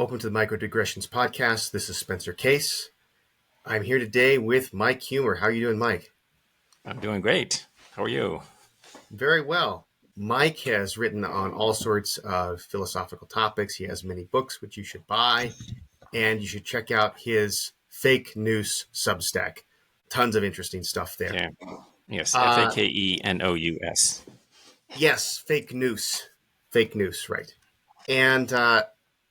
Welcome to the Micro-Digressions podcast. This is Spencer Case. I'm here today with Mike Huemer. How are you doing, Mike? I'm doing great. How are you? Very well. Mike has written on all sorts of philosophical topics. He has many books, which you should buy, and you should check out his fake Nous Substack. Tons of interesting stuff there. Okay. Yes, Fakenous. Yes, fake Nous. Fake Nous, right. And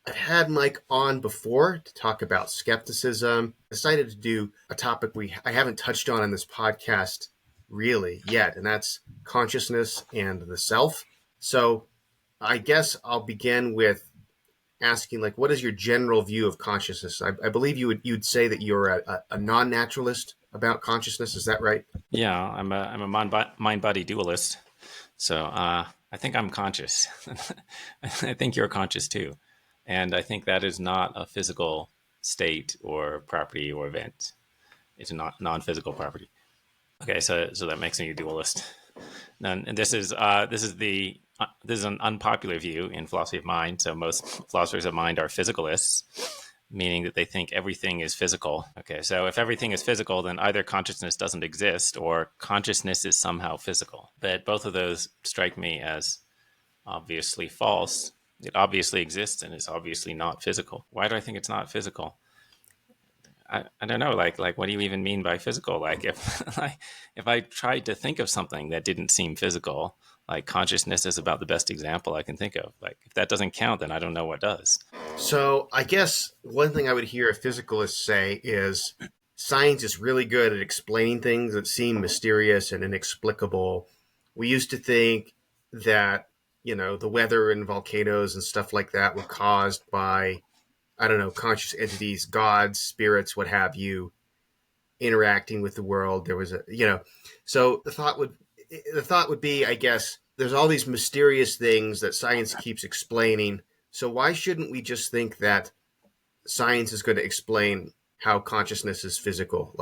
I've had Mike on before to talk about skepticism. I decided to do a topic I haven't touched on in this podcast really yet, and that's consciousness and the self. So I guess I'll begin with asking, what is your general view of consciousness? I believe you'd say that you're a non-naturalist about consciousness. Is that right? Yeah, I'm a mind-body dualist. So I think I'm conscious. I think you're conscious too. And I think that is not a physical state or property or event. It's a non-physical property. Okay, so that makes me a dualist. And this is an unpopular view in philosophy of mind. So most philosophers of mind are physicalists, meaning that they think everything is physical. Okay, so if everything is physical, then either consciousness doesn't exist or consciousness is somehow physical. But both of those strike me as obviously false. It obviously exists and is obviously not physical. Why do I think it's not physical? I don't know. Like, what do you even mean by physical? Like, if I tried to think of something that didn't seem physical, like consciousness is about the best example I can think of. Like, if that doesn't count, then I don't know what does. So I guess one thing I would hear a physicalist say is science is really good at explaining things that seem mysterious and inexplicable. We used to think that, the weather and volcanoes and stuff like that were caused by, I don't know, conscious entities, gods, spirits, what have you, interacting with the world. There was so the thought would be, I guess, there's all these mysterious things that science keeps explaining. So why shouldn't we just think that science is going to explain how consciousness is physical?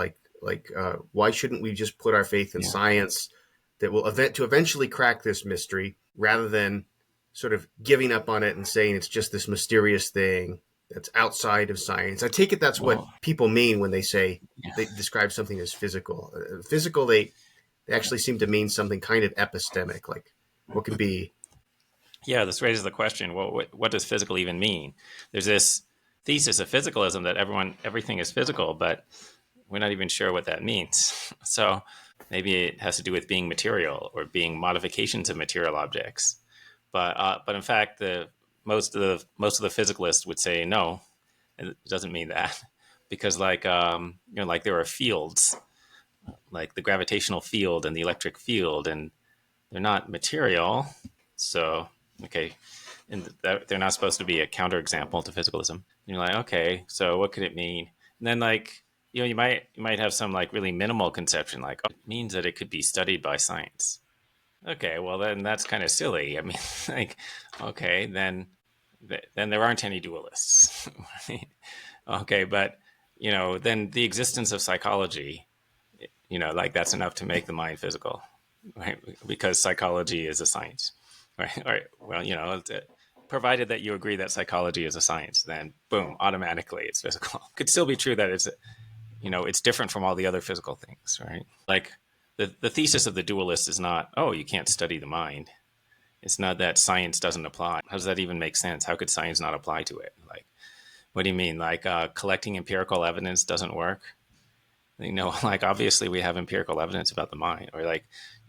Why shouldn't we just put our faith in science that will eventually crack this mystery, rather than sort of giving up on it and saying it's just this mysterious thing that's outside of science? I take it that's what people mean when they say they describe something as physical. Physical, they actually seem to mean something kind of epistemic, like what could be. Yeah, this raises the question, what does physical even mean? There's this thesis of physicalism that everything is physical, but we're not even sure what that means. So maybe it has to do with being material or being modifications of material objects. But in fact, most of the physicalists would say no, it doesn't mean that, because like there are fields, like the gravitational field and the electric field, and they're not material. So okay, and they're not supposed to be a counterexample to physicalism. And you're like, okay, so what could it mean? And then you might have some really minimal conception, like, oh, it means that it could be studied by science. Okay, well then that's kind of silly. I mean, okay, then there aren't any dualists. Okay, but then the existence of psychology, that's enough to make the mind physical, right? Because psychology is a science, right? All right. Well, provided that you agree that psychology is a science, then boom, automatically it's physical. Could still be true that it's different from all the other physical things, right? Like the thesis of the dualist is not, oh, you can't study the mind. It's not that science doesn't apply. How does that even make sense? How could science not apply to it? Like, what do you mean? Like collecting empirical evidence doesn't work? Obviously we have empirical evidence about the mind, or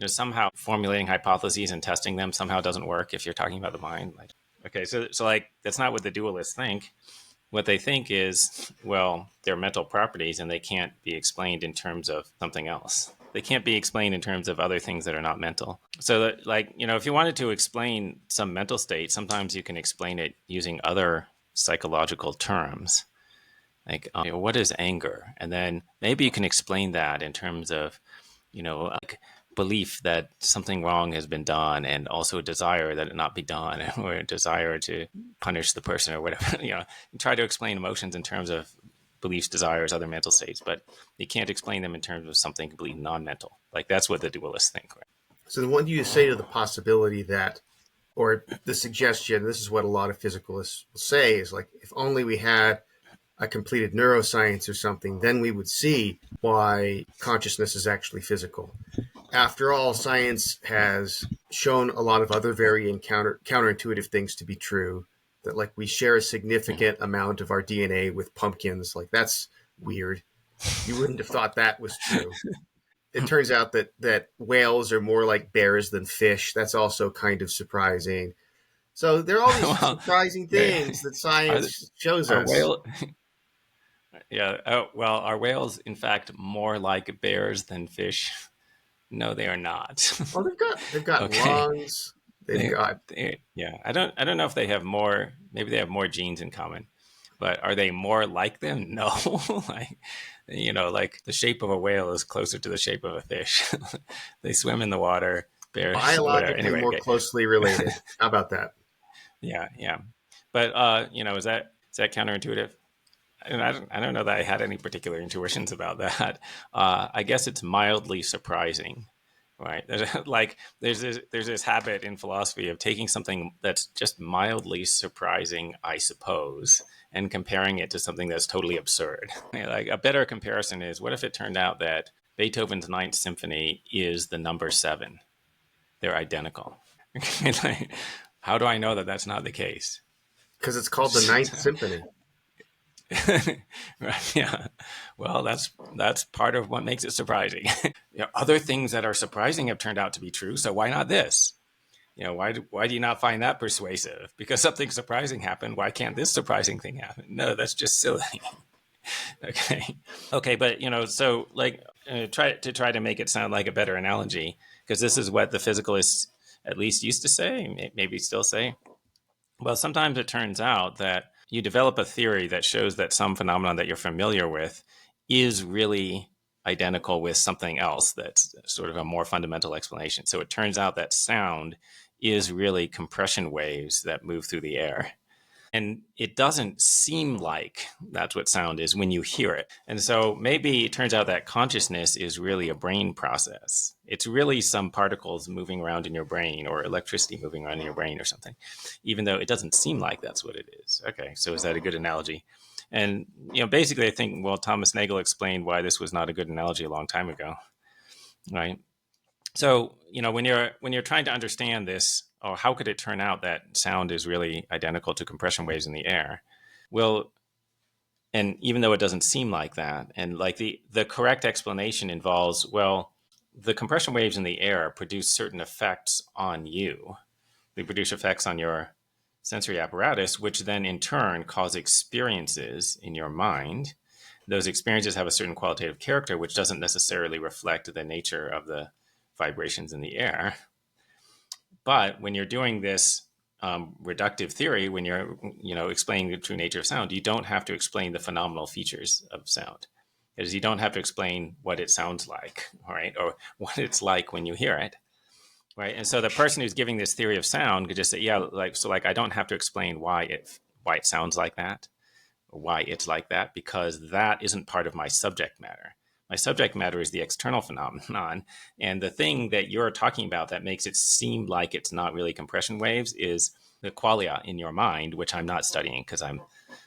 somehow formulating hypotheses and testing them somehow doesn't work if you're talking about the mind. Okay, so that's not what the dualists think. What they think is, well, they're mental properties and they can't be explained in terms of something else. They can't be explained in terms of other things that are not mental. So if you wanted to explain some mental state, sometimes you can explain it using other psychological terms. What is anger? And then maybe you can explain that in terms of, belief that something wrong has been done, and also a desire that it not be done, or a desire to punish the person or whatever. You try to explain emotions in terms of beliefs, desires, other mental states, but you can't explain them in terms of something completely non-mental. That's what the dualists think. Right? So then what do you say to the possibility that, or the suggestion, this is what a lot of physicalists will say, is like, if only we had a completed neuroscience or something, then we would see why consciousness is actually physical. After all, science has shown a lot of other very counterintuitive things to be true. That, like, we share a significant amount of our DNA with pumpkins. Like, that's weird. You wouldn't have thought that was true. It turns out that whales are more like bears than fish. That's also kind of surprising. So there are all these Well, surprising yeah, things that are, science shows are us. whale? Yeah. Oh, well, are whales in fact more like bears than fish? No, they are not. Oh, they've got Okay. lungs. They've got Yeah. I don't know if they have more. Maybe they have more genes in common, but are they more like them? No. Like, like the shape of a whale is closer to the shape of a fish. They swim in the water. Bears, whatever. biologically Anyway, more okay. closely related. How about that? Yeah, yeah. But is that counterintuitive? And I don't know that I had any particular intuitions about that. I guess it's mildly surprising, right? There's this habit in philosophy of taking something that's just mildly surprising, I suppose, and comparing it to something that's totally absurd. Like a better comparison is, what if it turned out that Beethoven's Ninth Symphony is the number seven? They're identical. Like, how do I know that that's not the case? Because it's called the Ninth Symphony. Right, yeah. Well, that's part of what makes it surprising. Other things that are surprising have turned out to be true, so why not this? Why do you not find that persuasive? Because something surprising happened. Why can't this surprising thing happen? No, that's just silly. Okay, okay, but so like try to make it sound like a better analogy, because this is what the physicalists at least used to say, maybe still say. Well, sometimes it turns out that you develop a theory that shows that some phenomenon that you're familiar with is really identical with something else that's sort of a more fundamental explanation. So it turns out that sound is really compression waves that move through the air. And it doesn't seem like that's what sound is when you hear it. And so maybe it turns out that consciousness is really a brain process. It's really some particles moving around in your brain, or electricity moving around in your brain or something, even though it doesn't seem like that's what it is. Okay, so is that a good analogy? And basically, I think, well, Thomas Nagel explained why this was not a good analogy a long time ago, right? So when you're trying to understand this, oh, how could it turn out that sound is really identical to compression waves in the air? Well, and even though it doesn't seem like that, and like the correct explanation involves, well, the compression waves in the air produce certain effects on you. They produce effects on your sensory apparatus, which then in turn cause experiences in your mind. Those experiences have a certain qualitative character, which doesn't necessarily reflect the nature of the vibrations in the air. But when you're doing this reductive theory, when you're explaining the true nature of sound, you don't have to explain the phenomenal features of sound, because you don't have to explain what it sounds like, right, or what it's like when you hear it, right? And so the person who's giving this theory of sound could just say, yeah, like I don't have to explain why it sounds like that, or why it's like that, because that isn't part of my subject matter. My subject matter is the external phenomenon. And the thing that you're talking about that makes it seem like it's not really compression waves is the qualia in your mind, which I'm not studying because I'm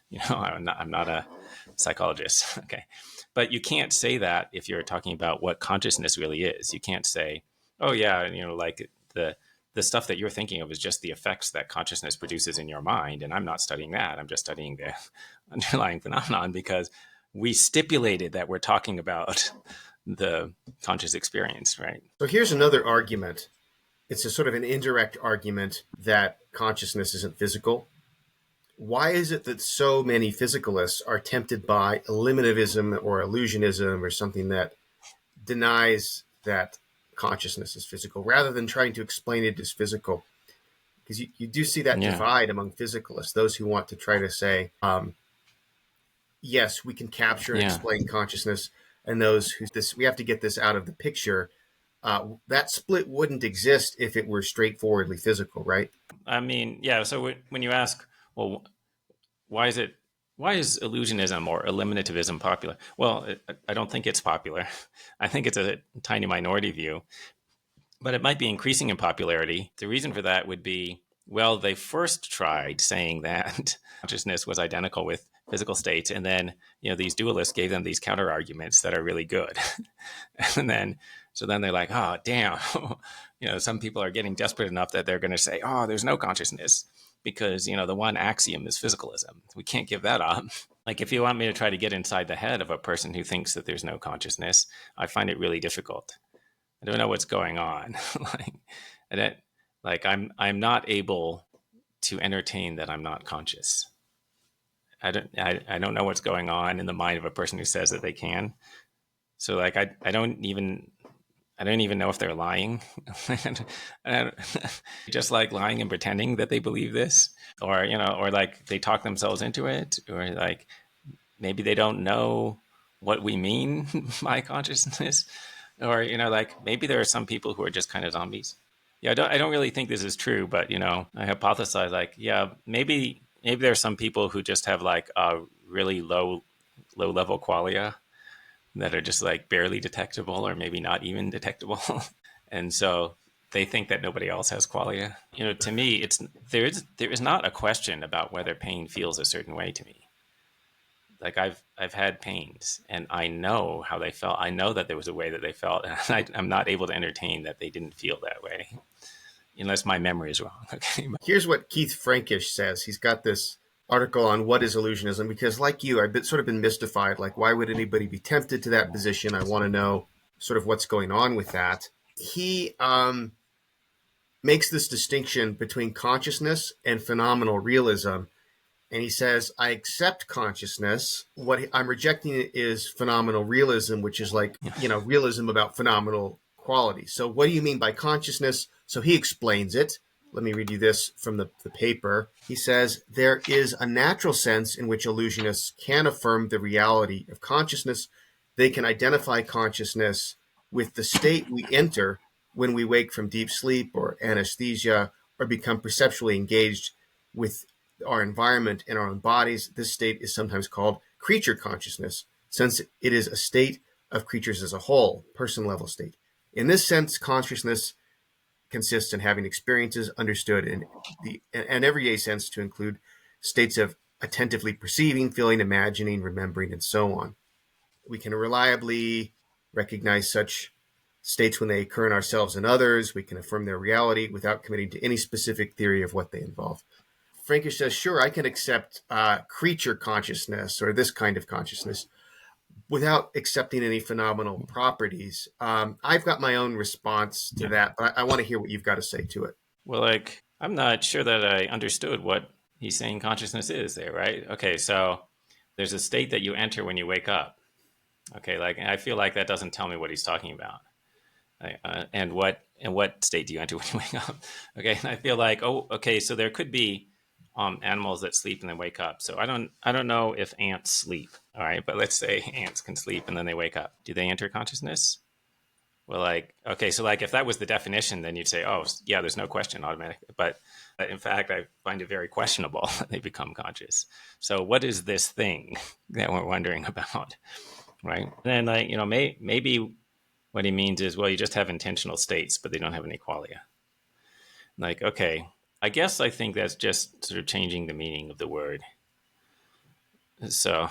not a psychologist. Okay. But you can't say that if you're talking about what consciousness really is. You can't say, oh, yeah, like the stuff that you're thinking of is just the effects that consciousness produces in your mind. And I'm not studying that. I'm just studying the underlying phenomenon, because we stipulated that we're talking about the conscious experience, right? So here's another argument. It's a sort of an indirect argument that consciousness isn't physical. Why is it that so many physicalists are tempted by eliminativism or illusionism or something that denies that consciousness is physical, rather than trying to explain it as physical? Because you do see that Yeah. divide among physicalists, those who want to try to say, yes, we can capture and Yeah. explain consciousness, and those who we have to get this out of the picture. That split wouldn't exist if it were straightforwardly physical, right? I mean, yeah. So when you ask, well, why is illusionism or eliminativism popular? Well, I don't think it's popular. I think it's a tiny minority view, but it might be increasing in popularity. The reason for that would be Well, they first tried saying that consciousness was identical with physical states, and then these dualists gave them these counter arguments that are really good, and then so then they're like, oh damn, some people are getting desperate enough that they're going to say, oh, there's no consciousness because the one axiom is physicalism. We can't give that up. Like if you want me to try to get inside the head of a person who thinks that there's no consciousness, I find it really difficult. I don't know what's going on. like, and it, I'm not able to entertain that I'm not conscious. I don't know what's going on in the mind of a person who says that they can. So like I don't even know if they're lying. Just like lying and pretending that they believe this, or like they talk themselves into it, or like maybe they don't know what we mean by consciousness, or like maybe there are some people who are just kind of zombies. Yeah, I don't really think this is true, but I hypothesize like yeah, maybe there are some people who just have like a really low level qualia that are just like barely detectable or maybe not even detectable. And so they think that nobody else has qualia. To me, there is not a question about whether pain feels a certain way to me. Like I've had pains and I know how they felt. I know that there was a way that they felt, and I'm not able to entertain that they didn't feel that way unless my memory is wrong. Okay. Here's what Keith Frankish says. He's got this article on what is illusionism, because like you, sort of been mystified. Like, why would anybody be tempted to that position? I want to know sort of what's going on with that. He makes this distinction between consciousness and phenomenal realism. And he says, I accept consciousness. What I'm rejecting is phenomenal realism, which is like, realism about phenomenal quality. So what do you mean by consciousness? So he explains it. Let me read you this from the paper. He says, there is a natural sense in which illusionists can affirm the reality of consciousness. They can identify consciousness with the state we enter when we wake from deep sleep or anesthesia or become perceptually engaged with our environment and our own bodies. This state is sometimes called creature consciousness, since it is a state of creatures as a whole, person level state. In this sense, consciousness consists in having experiences understood in an everyday sense to include states of attentively perceiving, feeling, imagining, remembering, and so on. We can reliably recognize such states when they occur in ourselves and others. We can affirm their reality without committing to any specific theory of what they involve. Frankish says, sure, I can accept creature consciousness or this kind of consciousness without accepting any phenomenal properties. I've got my own response to that, but I want to hear what you've got to say to it. Well, like, I'm not sure that I understood what he's saying consciousness is there, right? Okay, so there's a state that you enter when you wake up. Okay, like I feel like that doesn't tell me what he's talking about. And what state do you enter when you wake up? Okay, and I feel like, oh, okay, so there could be animals that sleep and then wake up. So I don't know if ants sleep. All right, but let's say ants can sleep and then they wake up. Do they enter consciousness? Well, like, okay, so like if that was the definition, then you'd say, oh, yeah, there's no question automatic. But in fact, I find it very questionable that they become conscious. So what is this thing that we're wondering about, right? And then, like, maybe what he means is, well, you just have intentional states, but they don't have any qualia. Like, okay, I guess I think that's just sort of changing the meaning of the word. So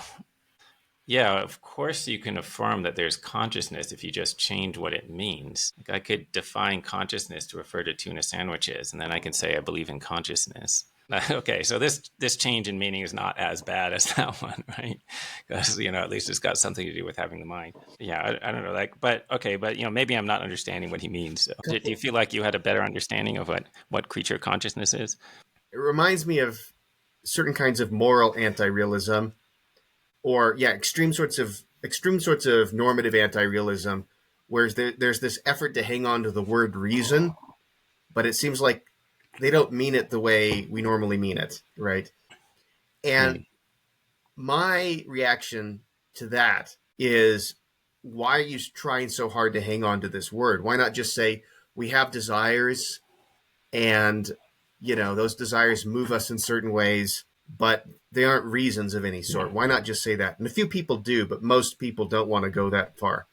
yeah, of course you can affirm that there's consciousness if you just change what it means. Like I could define consciousness to refer to tuna sandwiches, and then I can say I believe in consciousness. Okay, so this change in meaning is not as bad as that one, right? Because at least it's got something to do with having the mind. Yeah, I don't know, like, but okay, but maybe I'm not understanding what he means. So, do you feel like you had a better understanding of what creature consciousness is? It reminds me of certain kinds of moral anti-realism, or extreme sorts of normative anti-realism, whereas there's this effort to hang on to the word reason, but it seems like they don't mean it the way we normally mean it, right? And Hmm. my reaction to that is, why are you trying so hard to hang on to this word? Why not just say we have desires, and those desires move us in certain ways, but they aren't reasons of any sort? Why not just say that? And a few people do, but most people don't want to go that far.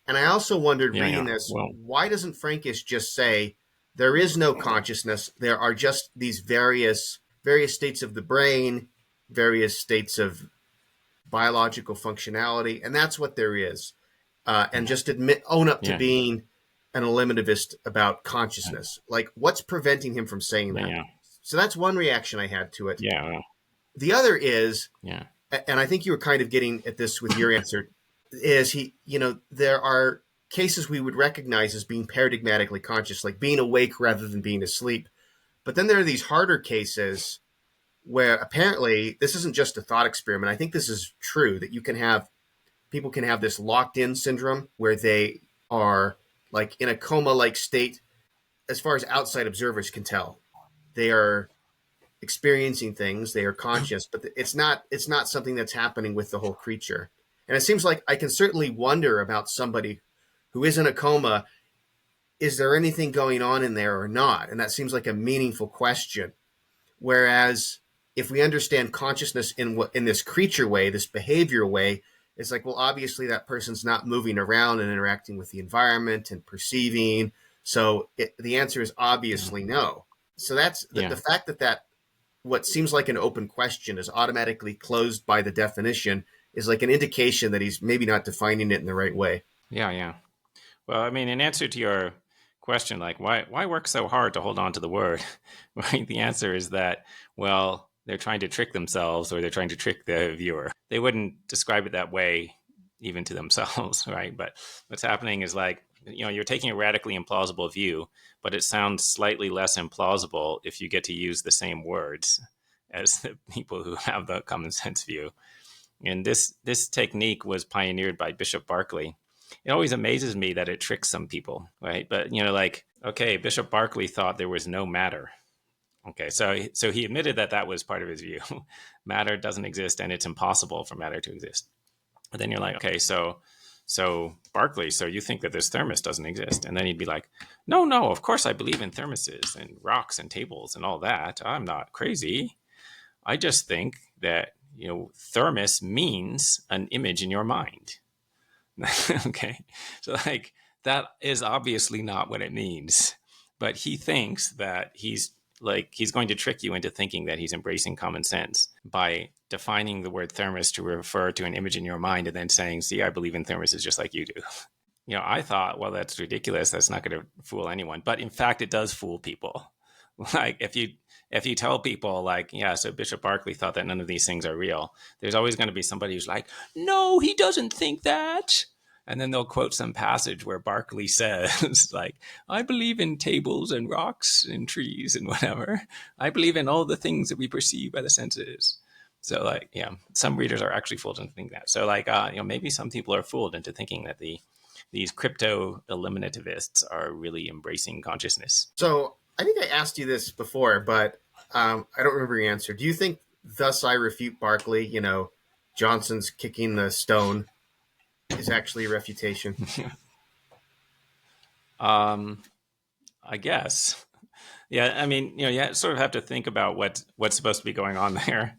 And I also wondered, Yeah, reading yeah. this, Well, why doesn't Frankish just say there is no consciousness. There are just these various states of the brain, various states of biological functionality, and that's what there is. And just own up to Yeah. being an eliminativist about consciousness. Like, what's preventing him from saying that? Yeah. So that's one reaction I had to it. Yeah. Well, The other is, yeah. and I think you were kind of getting at this with your answer, is there are cases we would recognize as being paradigmatically conscious, like being awake rather than being asleep. But then there are these harder cases where apparently this isn't just a thought experiment. I think this is true, that people can have this locked in syndrome where they are like in a coma like state as far as outside observers can tell. They are experiencing things, they are conscious, but it's not something that's happening with the whole creature. And it seems like I can certainly wonder about somebody who is in a coma, is there anything going on in there or not? And that seems like a meaningful question. Whereas if we understand consciousness in this creature way, this behavior way, it's like, well, obviously that person's not moving around and interacting with the environment and perceiving. So the answer is obviously no. So that's the Yeah. fact that what seems like an open question is automatically closed by the definition is like an indication that he's maybe not defining it in the right way. Yeah. Yeah. Well, I mean, in answer to your question, like why work so hard to hold on to the word? Right? The answer is that, well, they're trying to trick themselves or they're trying to trick the viewer. They wouldn't describe it that way even to themselves, right? But what's happening is like, you're taking a radically implausible view, but it sounds slightly less implausible if you get to use the same words as the people who have the common sense view. And this technique was pioneered by Bishop Berkeley. It always amazes me that it tricks some people, right? But like, okay, Bishop Berkeley thought there was no matter. Okay, so he admitted that was part of his view. Matter doesn't exist, and it's impossible for matter to exist. But then you're like, okay, so Berkeley, so you think that this thermos doesn't exist? And then he'd be like, no, of course I believe in thermoses and rocks and tables and all that. I'm not crazy. I just think that thermos means an image in your mind. Okay, so like that is obviously not what it means, but he thinks that he's going to trick you into thinking that he's embracing common sense by defining the word thermos to refer to an image in your mind and then saying, see, I believe in thermoses just like you do. I thought, well, that's ridiculous, that's not going to fool anyone, but in fact it does fool people. Like if you tell people like, yeah, so Bishop Berkeley thought that none of these things are real, there's always going to be somebody who's like, no, he doesn't think that. And then they'll quote some passage where Berkeley says, like, I believe in tables and rocks and trees and whatever. I believe in all the things that we perceive by the senses. So like, yeah, some readers are actually fooled into thinking that. So like, maybe some people are fooled into thinking that these crypto eliminativists are really embracing consciousness. So I think I asked you this before, but I don't remember your answer. Do you think thus I refute Berkeley, Johnson's kicking the stone is actually a refutation? I guess. Yeah, I mean, you sort of have to think about what's supposed to be going on there.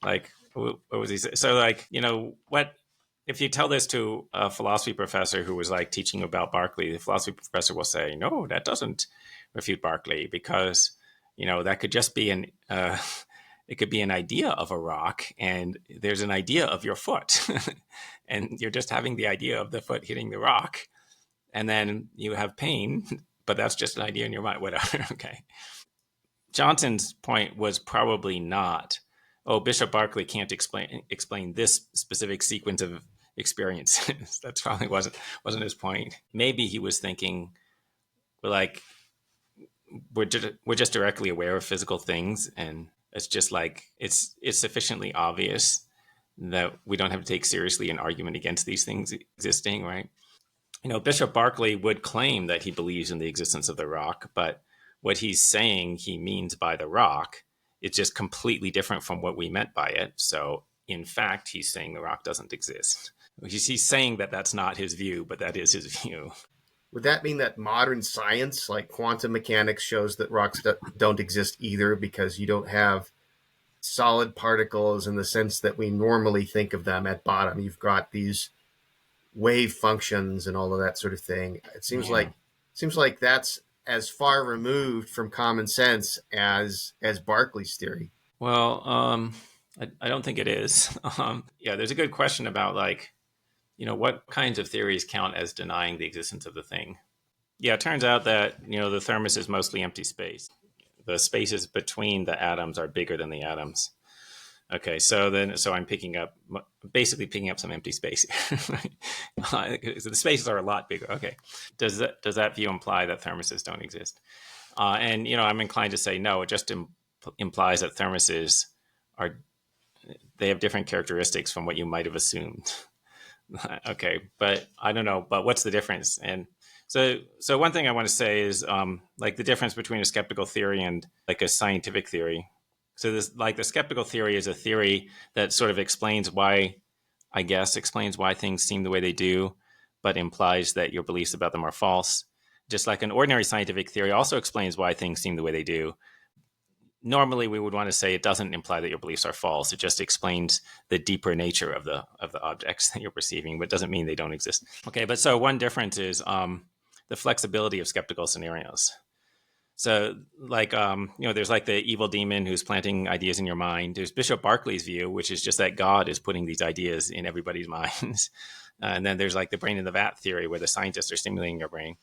Like, what was he saying? So, like, what if you tell this to a philosophy professor who was like teaching about Berkeley? The philosophy professor will say, "No, that doesn't refute Berkeley because that could just be it could be an idea of a rock, and there's an idea of your foot, and you're just having the idea of the foot hitting the rock, and then you have pain." But that's just an idea in your mind, whatever. Okay. Johnson's point was probably not, oh, Bishop Berkeley can't explain this specific sequence of experiences. That probably wasn't his point. Maybe he was thinking, like, we're just directly aware of physical things, and it's just like it's sufficiently obvious that we don't have to take seriously an argument against these things existing, right? Bishop Berkeley would claim that he believes in the existence of the rock, but what he's saying he means by the rock is just completely different from what we meant by it. So, in fact, he's saying the rock doesn't exist. He's saying that that's not his view, but that is his view. Would that mean that modern science, like quantum mechanics, shows that rocks don't exist either because you don't have solid particles in the sense that we normally think of them at bottom? You've got these wave functions and all of that sort of thing. It seems Yeah. like that's as far removed from common sense as Berkeley's theory? Well, I don't think it is. Yeah, there's a good question about like, what kinds of theories count as denying the existence of the thing. Yeah, it turns out that, the thermos is mostly empty space. The spaces between the atoms are bigger than the atoms. Okay, so I'm basically picking up some empty space. So the spaces are a lot bigger. Okay, does that view imply that thermoses don't exist? And I'm inclined to say no. It just implies that thermoses are they have different characteristics from what you might have assumed. Okay, but I don't know. But what's the difference? And so one thing I want to say is like the difference between a skeptical theory and like a scientific theory. So this, like the skeptical theory is a theory that sort of explains why, I guess, explains why things seem the way they do, but implies that your beliefs about them are false. Just like an ordinary scientific theory also explains why things seem the way they do. Normally, we would want to say it doesn't imply that your beliefs are false. It just explains the deeper nature of the objects that you're perceiving, but doesn't mean they don't exist. Okay, but so one difference is the flexibility of skeptical scenarios. So, like, there's like the evil demon who's planting ideas in your mind. There's Bishop Berkeley's view, which is just that God is putting these ideas in everybody's minds. And then there's like the brain in the vat theory, where the scientists are stimulating your brain.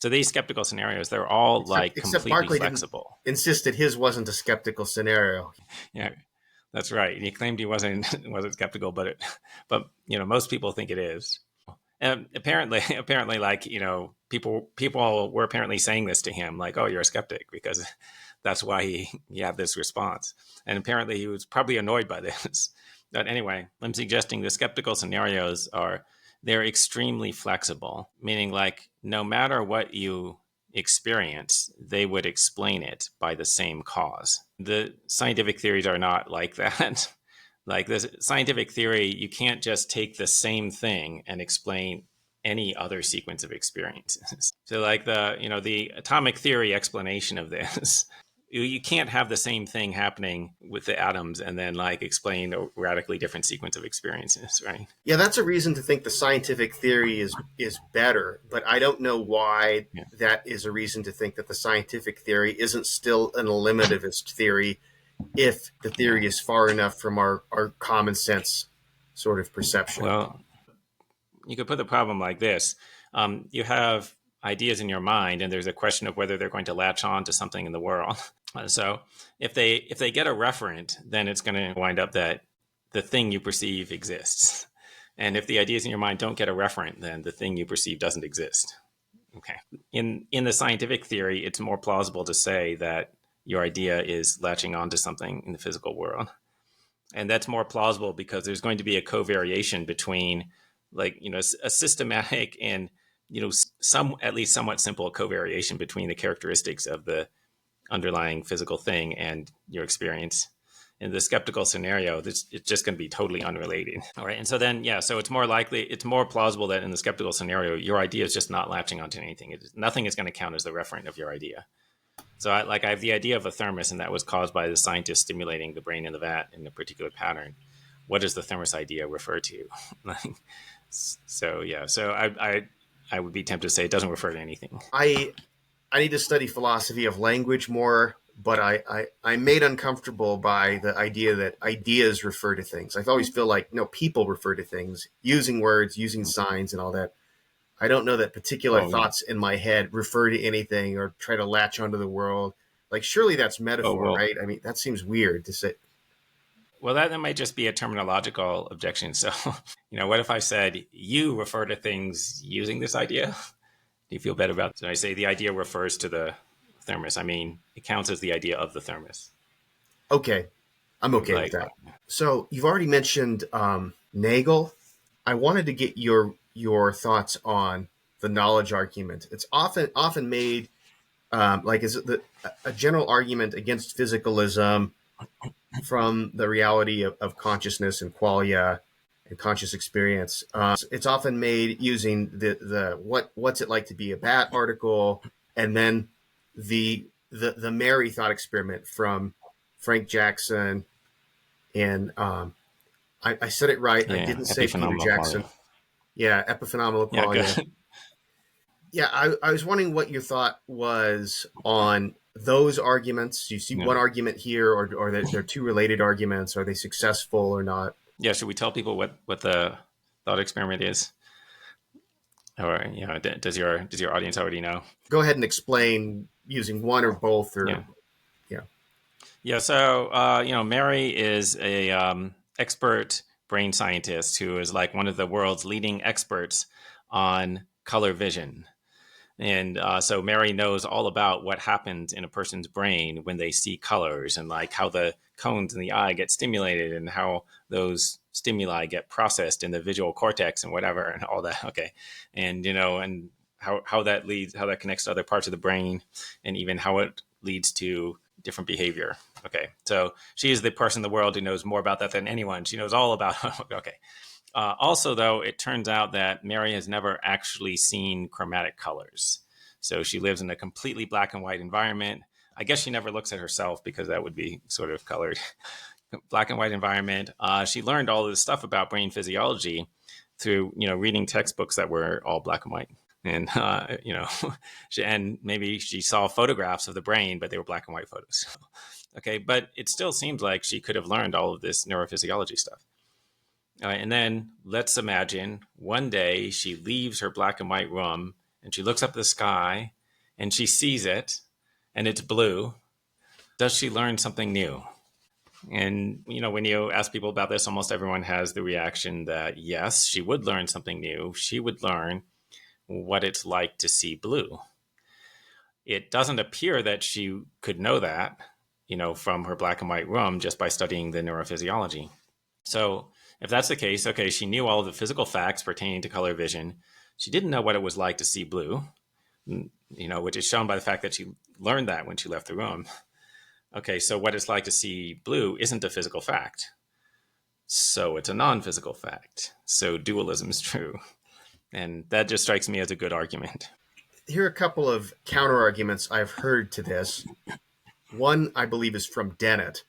So these skeptical scenarios, they're all like Except completely Berkeley didn't flexible. insist that his wasn't a skeptical scenario. Yeah, that's right. He claimed he wasn't skeptical, but most people think it is. And apparently, like people were apparently saying this to him, like, "Oh, you're a skeptic," because that's why he had this response. And apparently, he was probably annoyed by this. But anyway, I'm suggesting the skeptical scenarios they're extremely flexible, meaning like no matter what you experience, they would explain it by the same cause. The scientific theories are not like that. Like this scientific theory, you can't just take the same thing and explain any other sequence of experiences. So like the atomic theory explanation of this, you can't have the same thing happening with the atoms and then like explain a radically different sequence of experiences, right? Yeah, that's a reason to think the scientific theory is better, but I don't know why Yeah. that is a reason to think that the scientific theory isn't still an eliminativist theory if the Yeah. theory is far enough from our common sense sort of perception. Well, you could put the problem like this. You have ideas in your mind, and there's a question of whether they're going to latch on to something in the world. So if they get a referent, then it's going to wind up that the thing you perceive exists. And if the ideas in your mind don't get a referent, then the thing you perceive doesn't exist. Okay. In the scientific theory, it's more plausible to say that your idea is latching on to something in the physical world. And that's more plausible because there's going to be a covariation between like, a systematic and, some at least somewhat simple covariation between the characteristics of the underlying physical thing and your experience. In the skeptical scenario, it's just going to be totally unrelated. All right. And so then, yeah, so it's more plausible that in the skeptical scenario, your idea is just not latching onto anything. Nothing is going to count as the referent of your idea. So I have the idea of a thermos, and that was caused by the scientist stimulating the brain in the vat in a particular pattern. What does the thermos idea refer to? So yeah, so I would be tempted to say it doesn't refer to anything. I need to study philosophy of language more, but I'm made uncomfortable by the idea that ideas refer to things. I always feel like, people refer to things using words, using signs and all that. I don't know that particular Oh, thoughts in my head refer to anything or try to latch onto the world. Like, surely that's oh metaphor, well. right? I mean, that seems weird to say. Well, that might just be a terminological objection. So, what if I said you refer to things using this idea? Do you feel better about it? So I say the idea refers to the thermos. I mean, it counts as the idea of the thermos. Okay, I'm okay with Like, that. So you've already mentioned Nagel. I wanted to get your thoughts on the knowledge argument. It's often made like is a general argument against physicalism from the reality of consciousness and qualia and conscious experience. It's often made using the what's it like to be a bat article, and then the Mary thought experiment from Frank Jackson, and I said it right. I yeah, didn't say Peter epiphenomenal Jackson. qualia. Yeah, epiphenomenal Yeah, qualia. good. Yeah, I was wondering what your thought was on those arguments. Do you see Yeah. one argument here, or they're two related arguments? Are they successful or not? Yeah. Should we tell people what the thought experiment is? Or, does your audience already know? Go ahead and explain using one or both, Yeah. or yeah. Yeah. So, Mary is a expert brain scientist who is like one of the world's leading experts on color vision. And so Mary knows all about what happens in a person's brain when they see colors, and like how the cones in the eye get stimulated and how those stimuli get processed in the visual cortex and whatever and all that. Okay. And, and how how that connects to other parts of the brain, and even how it leads to different behavior. Okay. So she is the person in the world who knows more about that than anyone. She knows all about, okay. Also, though, it turns out that Mary has never actually seen chromatic colors. So she lives in a completely black and white environment. I guess she never looks at herself because that would be sort of colored. Black and white environment. She learned all this stuff about brain physiology through, reading textbooks that were all black and white. And, and maybe she saw photographs of the brain, but they were black and white photos. Okay. But it still seems like she could have learned all of this neurophysiology stuff. And then let's imagine one day she leaves her black and white room and she looks up at the sky and she sees it and it's blue. Does she learn something new? And, when you ask people about this, almost everyone has the reaction that yes, she would learn something new. She would learn what it's like to see blue. It doesn't appear that she could know that, from her black and white room just by studying the neurophysiology. So if that's the case, okay, she knew all of the physical facts pertaining to color vision. She didn't know what it was like to see blue, which is shown by the fact that she learned that when she left the room. Okay, so what it's like to see blue isn't a physical fact. So it's a non-physical fact. So dualism is true. And that just strikes me as a good argument. Here are a couple of counter arguments I've heard to this. One, I believe, is from Dennett,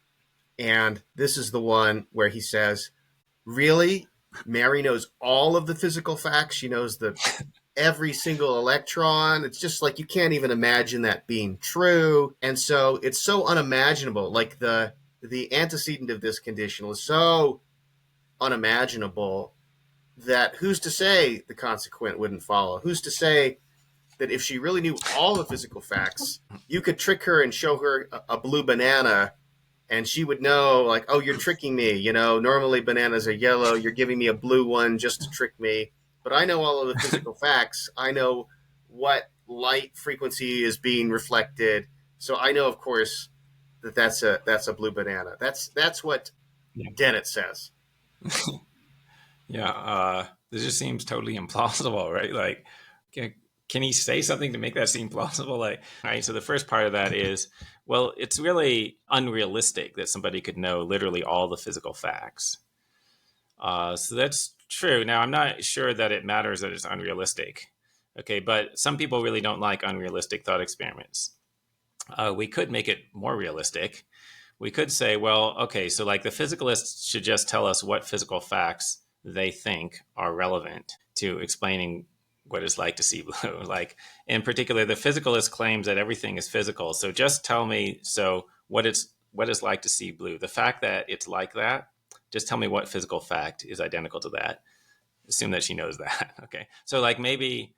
and this is the one where he says, "Really, Mary knows all of the physical facts. She knows every single electron. It's just like you can't even imagine that being true, and so it's so unimaginable. Like the antecedent of this conditional is so unimaginable that who's to say the consequent wouldn't follow? Who's to say that if she really knew all the physical facts, you could trick her and show her a blue banana, and she would know, like, oh, you're tricking me. Normally bananas are yellow. You're giving me a blue one just to trick me. But I know all of the physical facts. I know what light frequency is being reflected. So I know, of course, that's a blue banana. That's what Yeah. Dennett says. Yeah. This just seems totally implausible, right? Like, can he say something to make that seem plausible? Like, all right, so the first part of that is, well, it's really unrealistic that somebody could know literally all the physical facts. So that's true. Now, I'm not sure that it matters that it's unrealistic. Okay, but some people really don't like unrealistic thought experiments. We could make it more realistic. We could say, well, okay, so like the physicalists should just tell us what physical facts they think are relevant to explaining what it's like to see blue. Like, in particular, the physicalist claims that everything is physical. So just tell me, what it's like to see blue. The fact that it's like that, just tell me what physical fact is identical to that. Assume that she knows that. Okay. So like maybe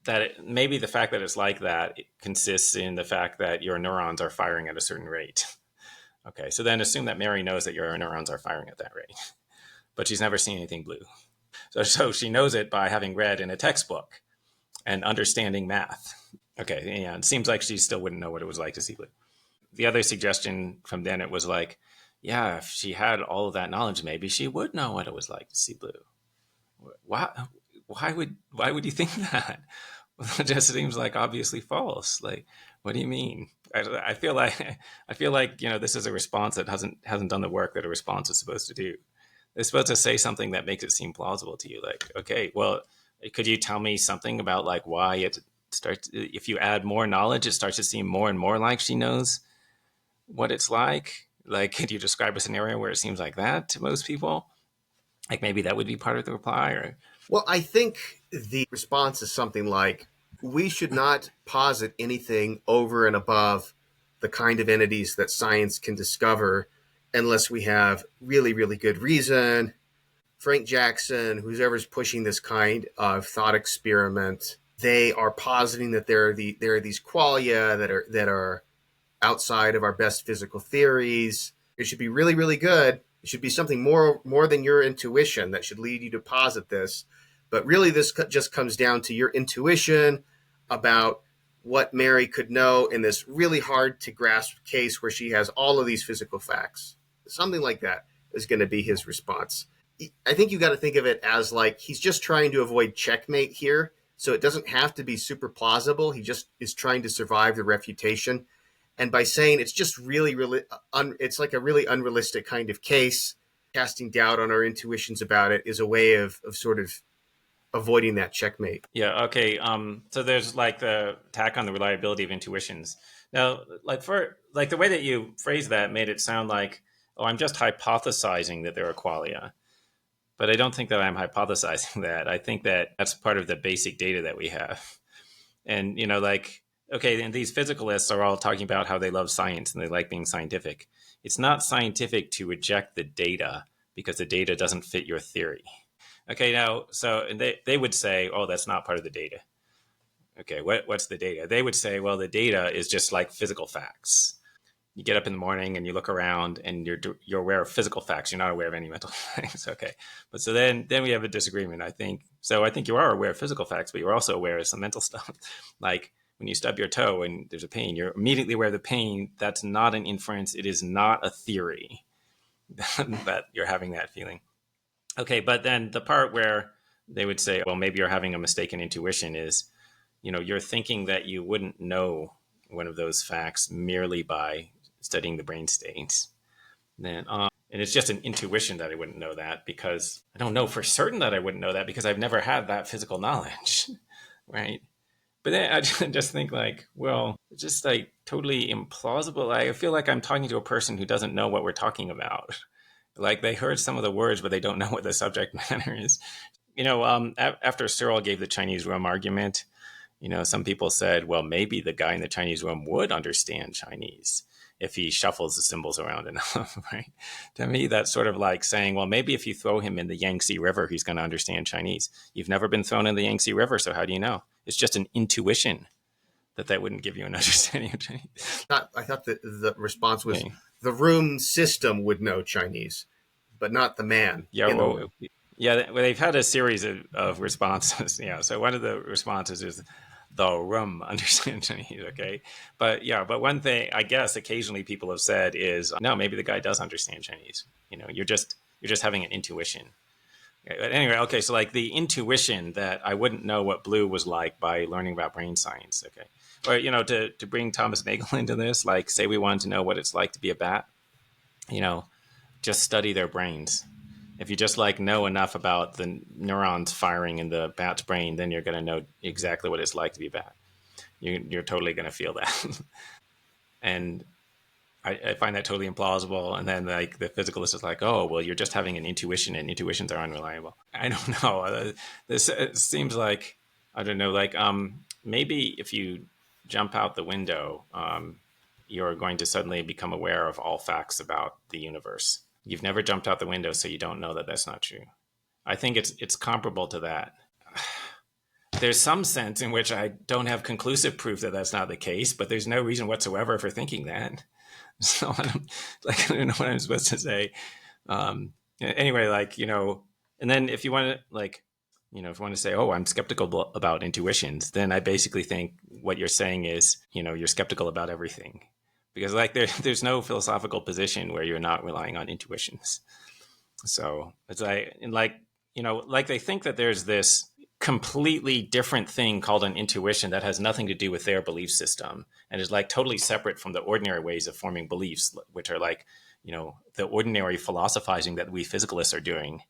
the fact that it's like that consists in the fact that your neurons are firing at a certain rate. Okay, so then assume that Mary knows that your neurons are firing at that rate, but she's never seen anything blue. So she knows it by having read in a textbook and understanding math. Okay, yeah, it seems like she still wouldn't know what it was like to see blue. The other suggestion from Dennett was like, yeah, if she had all of that knowledge, maybe she would know what it was like to see blue. Why? Why would you think that? It just seems like obviously false. Like, what do you mean? I feel like this is a response that hasn't done the work that a response is supposed to do. They're supposed to say something that makes it seem plausible to you. Like, okay, well, could you tell me something about like why it starts? If you add more knowledge, it starts to seem more and more like she knows what it's like. Like, could you describe a scenario where it seems like that to most people? Like maybe that would be part of the reply, or Well, I think the response is something like, We should not posit anything over and above the kind of entities that science can discover unless we have really, really good reason. Frank Jackson, whoever's pushing this kind of thought experiment, they are positing that there are these qualia that are outside of our best physical theories. It should be really, really good. It should be something more than your intuition that should lead you to posit this. But really, this just comes down to your intuition about what Mary could know in this really hard to grasp case where she has all of these physical facts. Something like that is going to be his response. I think you got to think of it as like he's just trying to avoid checkmate here. So it doesn't have to be super plausible. He just is trying to survive the refutation. And by saying it's just really, really, it's like a really unrealistic kind of case, casting doubt on our intuitions about it is a way of sort of avoiding that checkmate. Yeah. Okay. So there's like the attack on the reliability of intuitions. Now, like for like the way that you phrased that made it sound like, oh, I'm just hypothesizing that there are qualia. But I don't think that I'm hypothesizing that. I think that that's part of the basic data that we have. And, like, okay, and these physicalists are all talking about how they love science and they like being scientific. It's not scientific to reject the data because the data doesn't fit your theory. Okay, now, so and they would say, oh, that's not part of the data. Okay, what's the data? They would say, well, the data is just like physical facts. You get up in the morning and you look around and you're aware of physical facts. You're not aware of any mental things. Okay, but so then we have a disagreement. I think you are aware of physical facts, but you're also aware of some mental stuff. Like when you stub your toe and there's a pain, you're immediately aware of the pain. That's not an inference. It is not a theory that you're having that feeling. Okay, but then the part where they would say, well, maybe you're having a mistaken intuition is, you're thinking that you wouldn't know one of those facts merely by studying the brain states. Then, and it's just an intuition that I wouldn't know that because I don't know for certain that I wouldn't know that because I've never had that physical knowledge, right? But then I just think like, well, it's just like totally implausible. I feel like I'm talking to a person who doesn't know what we're talking about. Like they heard some of the words, but they don't know what the subject matter is. After Searle gave the Chinese room argument, some people said, well, maybe the guy in the Chinese room would understand Chinese if he shuffles the symbols around enough, right? To me, that's sort of like saying, well, maybe if you throw him in the Yangtze River, he's going to understand Chinese. You've never been thrown in the Yangtze River, so how do you know? It's just an intuition that wouldn't give you an understanding of Chinese. I thought that the response was Okay. the room system would know Chinese, but not the man Yeah, in the well, room. yeah, well, they've had a series of responses. Yeah, so one of the responses is the room understands Chinese. Okay, but one thing I guess occasionally people have said is no, maybe the guy does understand Chinese. You're just having an intuition. Okay, but anyway, okay, so like the intuition that I wouldn't know what blue was like by learning about brain science. Okay, or to bring Thomas Nagel into this, like say we wanted to know what it's like to be a bat, you know, just study their brains. If you just like know enough about the neurons firing in the bat's brain, then you're going to know exactly what it's like to be a bat. You're totally going to feel that. And I find that totally implausible. And then like the physicalist is like, oh, well, you're just having an intuition and intuitions are unreliable. I don't know. This seems like, I don't know, like maybe if you jump out the window, you're going to suddenly become aware of all facts about the universe. You've never jumped out the window, so you don't know that that's not true. I think it's comparable to that. There's some sense in which I don't have conclusive proof that that's not the case, but there's no reason whatsoever for thinking that. So I don't know what I'm supposed to say. Anyway, and then if you want to if you want to say, oh, I'm skeptical about intuitions, then I basically think what you're saying is, you're skeptical about everything because like there's no philosophical position where you're not relying on intuitions. So it's like they think that there's this completely different thing called an intuition that has nothing to do with their belief system and is like totally separate from the ordinary ways of forming beliefs, which are like, the ordinary philosophizing that we physicalists are doing.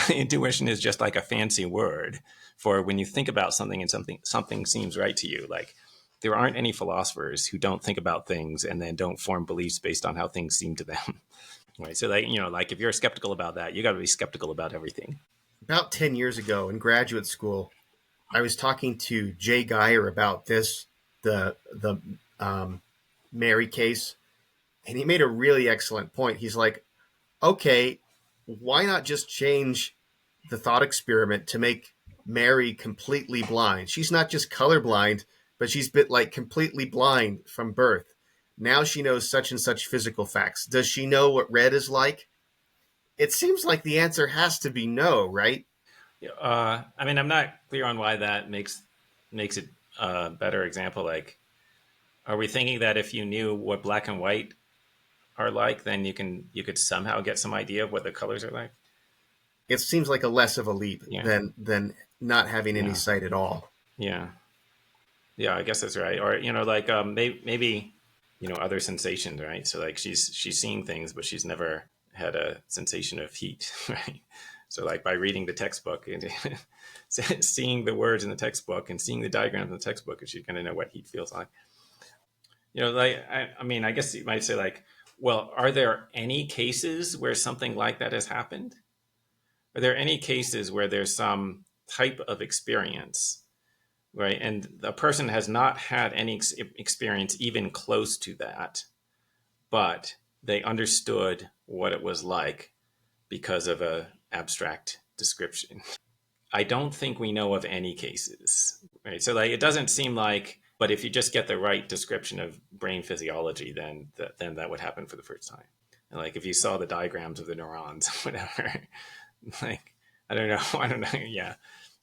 Intuition is just like a fancy word for when you think about something and something seems right to you. Like there aren't any philosophers who don't think about things and then don't form beliefs based on how things seem to them. Right. So like if you're skeptical about that, you got to be skeptical about everything. About 10 years ago in graduate school, I was talking to Jay Geyer about the Mary case, and he made a really excellent point. He's like, okay, why not just change the thought experiment to make Mary completely blind? She's not just colorblind, but she's been like completely blind from birth. Now she knows such and such physical facts. Does she know what red is like? It seems like the answer has to be no, right? I mean, I'm not clear on why that makes it a better example. Like, are we thinking that if you knew what black and white are like, then you could somehow get some idea of what the colors are like? It seems like a less of a leap Yeah, than not having any yeah, sight at all. yeah, yeah. I guess that's right. Or like maybe other sensations, right? So like she's seeing things, but she's never had a sensation of heat, right? So like by reading the textbook and seeing the words in the textbook and seeing the diagrams in the textbook, she's going to know what heat feels like. Like I mean, I guess you might say like, well, are there any cases where something like that has happened? Are there any cases where there's some type of experience, right? And the person has not had any experience even close to that, but they understood what it was like because of a abstract description. I don't think we know of any cases, right? So like it doesn't seem like, but if you just get the right description of brain physiology, then that would happen for the first time. And like if you saw the diagrams of the neurons, whatever, like I don't know, I don't know, yeah,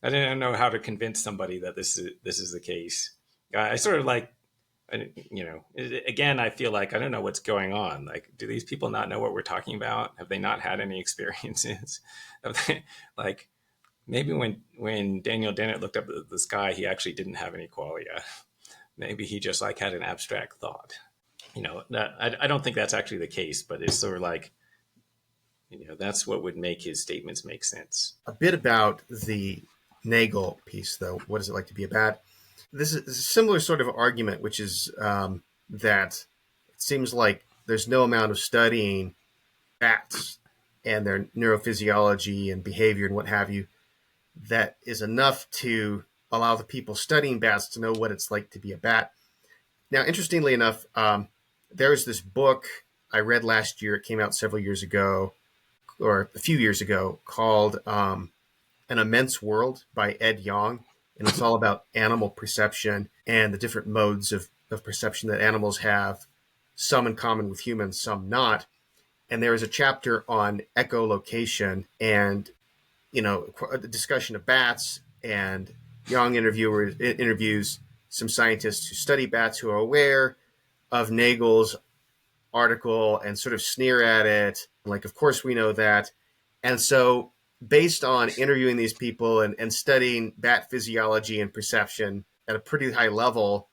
I don't know how to convince somebody that this is the case. I sort of like, again, I feel like I don't know what's going on. Like, do these people not know what we're talking about? Have they not had any experiences? Like, maybe when Daniel Dennett looked up at the sky, he actually didn't have any qualia. Maybe he just like had an abstract thought. That I don't think that's actually the case, but it's sort of like that's what would make his statements make sense. A bit about the Nagel piece, though. What is it like to be a bat? This is a similar sort of argument, which is that it seems like there's no amount of studying bats and their neurophysiology and behavior and what have you that is enough to allow the people studying bats to know what it's like to be a bat. Now, interestingly enough, there's this book I read last year. It came out several years ago, or a few years ago, called An Immense World by Ed Yong. And it's all about animal perception and the different modes of perception that animals have, some in common with humans, some not. And there is a chapter on echolocation and, a discussion of bats. And Yong interviews some scientists who study bats who are aware of Nagel's article and sort of sneer at it. Like, of course, we know that. And so, based on interviewing these people and studying bat physiology and perception at a pretty high level,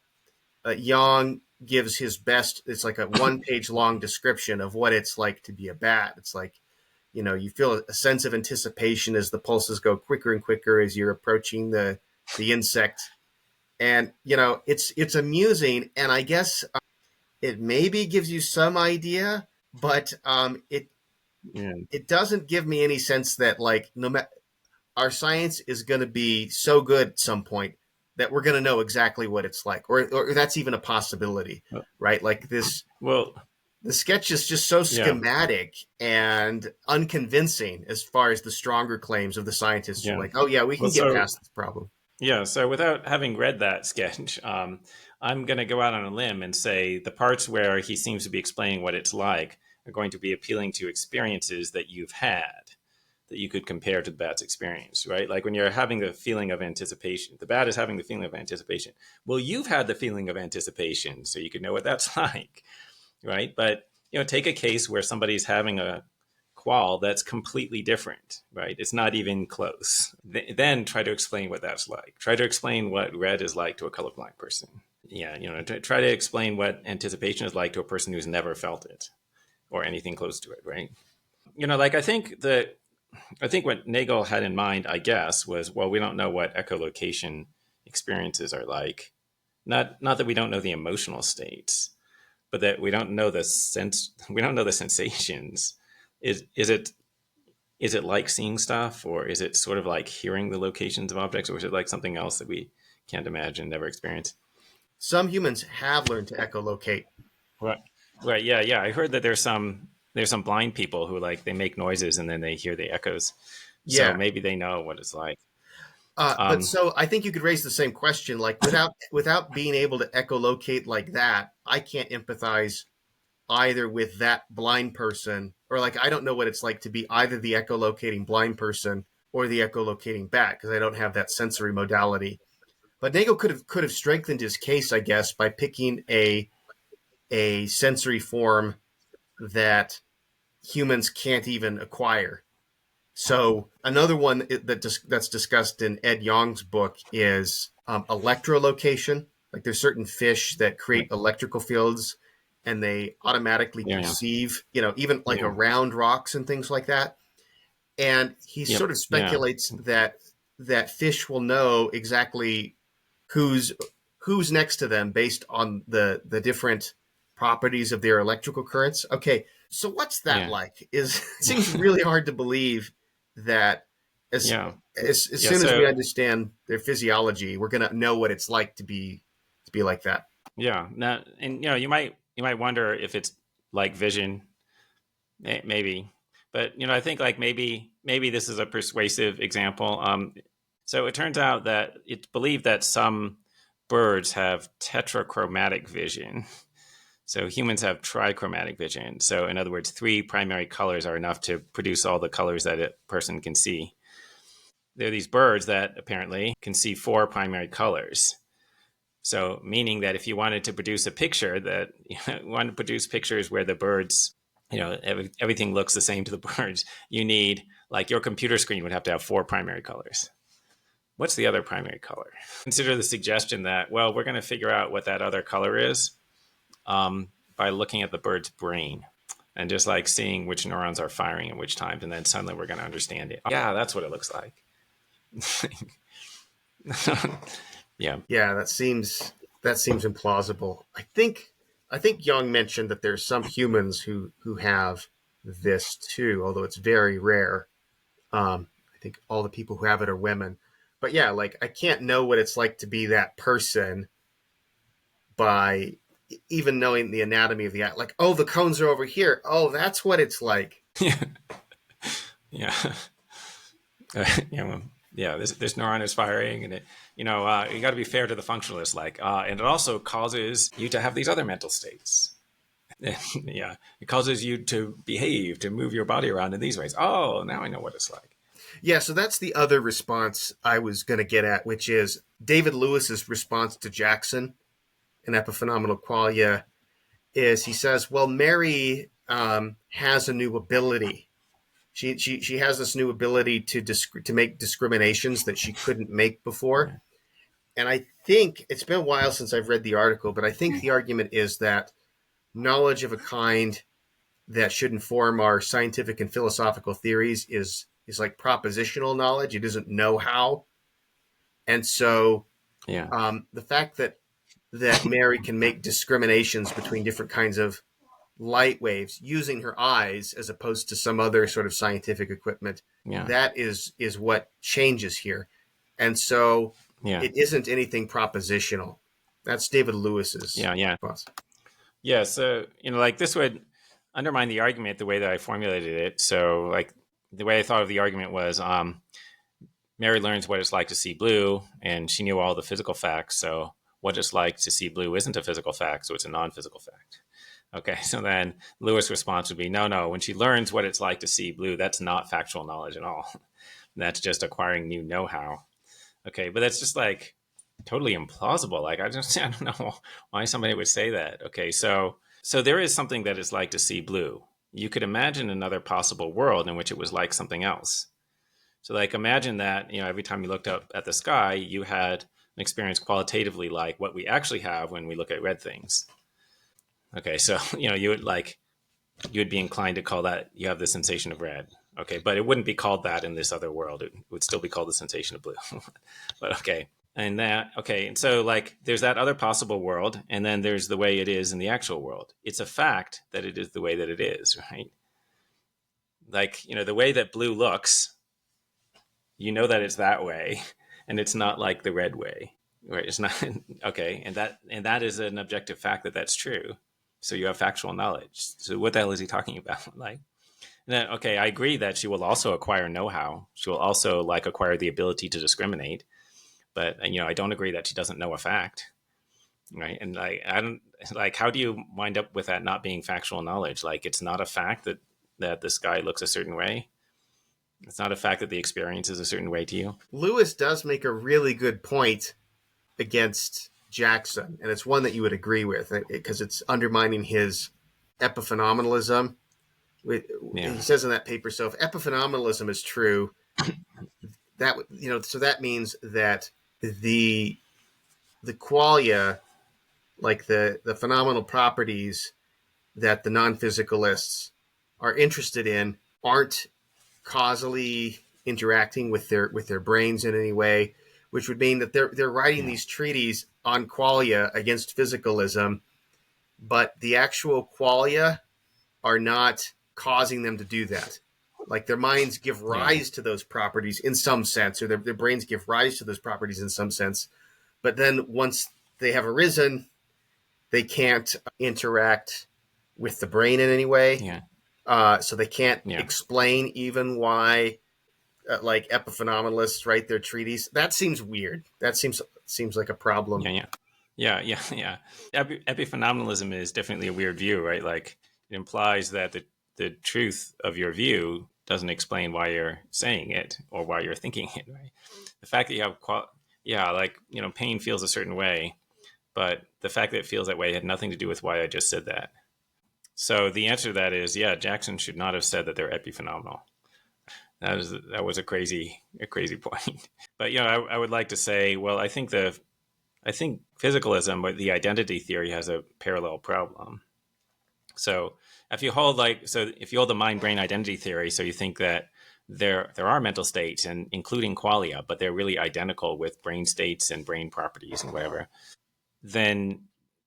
Yang gives his best. It's like a 1 page long description of what it's like to be a bat. It's like, you feel a sense of anticipation as the pulses go quicker and quicker as you're approaching the insect. And, it's amusing. And I guess it maybe gives you some idea, but Yeah. it doesn't give me any sense that like no matter our science is going to be so good at some point that we're going to know exactly what it's like, or that's even a possibility, right? Like Well, the sketch is just so yeah, schematic and unconvincing as far as the stronger claims of the scientists who are yeah. like, oh yeah, we Well, can get so past this problem. yeah, so without having read that sketch, I'm going to go out on a limb and say the parts where he seems to be explaining what it's like are going to be appealing to experiences that you've had that you could compare to the bat's experience, right? Like when you're having the feeling of anticipation, the bat is having the feeling of anticipation. Well, you've had the feeling of anticipation, so you could know what that's like, right? But take a case where somebody's having a qual that's completely different, right? It's not even close. Then try to explain what that's like. Try to explain what red is like to a colorblind person. Yeah, try to explain what anticipation is like to a person who's never felt it or anything close to it, right? Like I think what Nagel had in mind, I guess, was, well, we don't know what echolocation experiences are like. Not that we don't know the emotional states, but that we don't know the sensations. Is it is it like seeing stuff, or is it sort of like hearing the locations of objects, or is it like something else that we can't imagine, never experience? Some humans have learned to echolocate. Right. Right. Yeah. Yeah. I heard that there's some blind people who like they make noises and then they hear the echoes, so Yeah. maybe they know what it's like. But Um, so I think you could raise the same question, like without being able to echolocate like that, I can't empathize either with that blind person, or like I don't know what it's like to be either the echolocating blind person or the echolocating bat because I don't have that sensory modality. But Nagel could have strengthened his case, I guess, by picking a sensory form that humans can't even acquire. So another one that's discussed in Ed Yong's book is electrolocation. Like there's certain fish that create electrical fields, and they automatically yeah. Yeah. perceive, even like Yeah. around rocks and things like that. And he Yep. sort of Yeah. speculates that fish will know exactly who's who's next to them based on the different properties of their electrical currents. Okay, so what's that Yeah. like? Is it seems really hard to believe that as Yeah. as Yeah. soon as we So understand their physiology, we're gonna know what it's like to be like that. yeah. Now, and you might wonder if it's like vision, maybe, but I think like maybe this is a persuasive example. So it turns out that it's believed that some birds have tetrachromatic vision. So humans have trichromatic vision. So in other words, three primary colors are enough to produce all the colors that a person can see. There are these birds that apparently can see four primary colors. So meaning that if you wanted to produce a picture that want to produce pictures where the birds, everything looks the same to the birds, you need like your computer screen would have to have four primary colors. What's the other primary color? Consider the suggestion that, well, we're going to figure out what that other color is by looking at the bird's brain and just like seeing which neurons are firing at which times, and then suddenly we're going to understand it. Yeah, that's what it looks like. Yeah, Yeah, that seems implausible. I think Young mentioned that there's some humans who have this too, although it's very rare. I think all the people who have it are women. But yeah, like I can't know what it's like to be that person by even knowing the anatomy of the eye. Like, oh, the cones are over here. Oh, that's what it's like. yeah, yeah, yeah. Yeah, this neuron is firing, and you got to be fair to the functionalist. Like, and it also causes you to have these other mental states. Yeah, it causes you to behave, to move your body around in these ways. Oh, now I know what it's like. Yeah, so that's the other response I was going to get at, which is David Lewis's response to Jackson in Epiphenomenal Qualia is he says, well, Mary has a new ability. She has this new ability to make discriminations that she couldn't make before. Yeah, And I think it's been a while since I've read the article, but I think the argument is that knowledge of a kind that should inform our scientific and philosophical theories is like propositional knowledge. It isn't know-how. And so yeah, the fact that Mary can make discriminations between different kinds of light waves using her eyes as opposed to some other sort of scientific equipment, yeah, that is what changes here. And so yeah, it isn't anything propositional. That's David Lewis's yeah, yeah. response. Yeah, so like this would undermine the argument the way that I formulated it. So, like the way I thought of the argument was, Mary learns what it's like to see blue, and she knew all the physical facts. So, what it's like to see blue isn't a physical fact, so it's a non-physical fact. Okay, so then Lewis' response would be, no, no. When she learns what it's like to see blue, that's not factual knowledge at all. That's just acquiring new know-how. Okay, but that's just like totally implausible. Like I don't know why somebody would say that. Okay, so there is something that it's like to see blue. You could imagine another possible world in which it was like something else. So like imagine that, every time you looked up at the sky, you had an experience qualitatively like what we actually have when we look at red things. Okay, so you would be inclined to call that you have the sensation of red. Okay, but it wouldn't be called that in this other world. It would still be called the sensation of blue. But okay. And so like there's that other possible world, and then there's the way it is in the actual world. It's a fact that it is the way that it is, right? Like, the way that blue looks, that it's that way, and it's not like the red way, right? It's not okay, and that is an objective fact that's true. So you have factual knowledge. So what the hell is he talking about? Like, then, okay, I agree that she will also acquire know-how. She will also acquire the ability to discriminate. But I don't agree that she doesn't know a fact, right? And I don't how do you wind up with that not being factual knowledge? Like, it's not a fact that this guy looks a certain way. It's not a fact that the experience is a certain way to you. Lewis does make a really good point against Jackson, and it's one that you would agree with because it's undermining his epiphenomenalism. Yeah, He says in that paper, so if epiphenomenalism is true, that so that means that the qualia, like the phenomenal properties that the non-physicalists are interested in, aren't causally interacting with their brains in any way, which would mean that they're writing yeah, these treaties on qualia against physicalism, but the actual qualia are not causing them to do that. Like, their minds give yeah, rise to those properties in some sense, or their brains give rise to those properties in some sense. But then once they have arisen, they can't interact with the brain in any way. yeah, So they can't yeah, explain even why, like, epiphenomenalists write their treaties. That seems weird. That seems like a problem. yeah, yeah, yeah, yeah. Epiphenomenalism is definitely a weird view, right? Like, it implies that the truth of your view doesn't explain why you're saying it or why you're thinking it, right? The fact that you have, pain feels a certain way, but the fact that it feels that way had nothing to do with why I just said that. So the answer to that is, yeah, Jackson should not have said that they're epiphenomenal. That was a crazy point. But I would like to say, well, I think physicalism, but the identity theory, has a parallel problem. So if you hold the mind-brain identity theory, so you think that there are mental states, and including qualia, but they're really identical with brain states and brain properties and whatever, then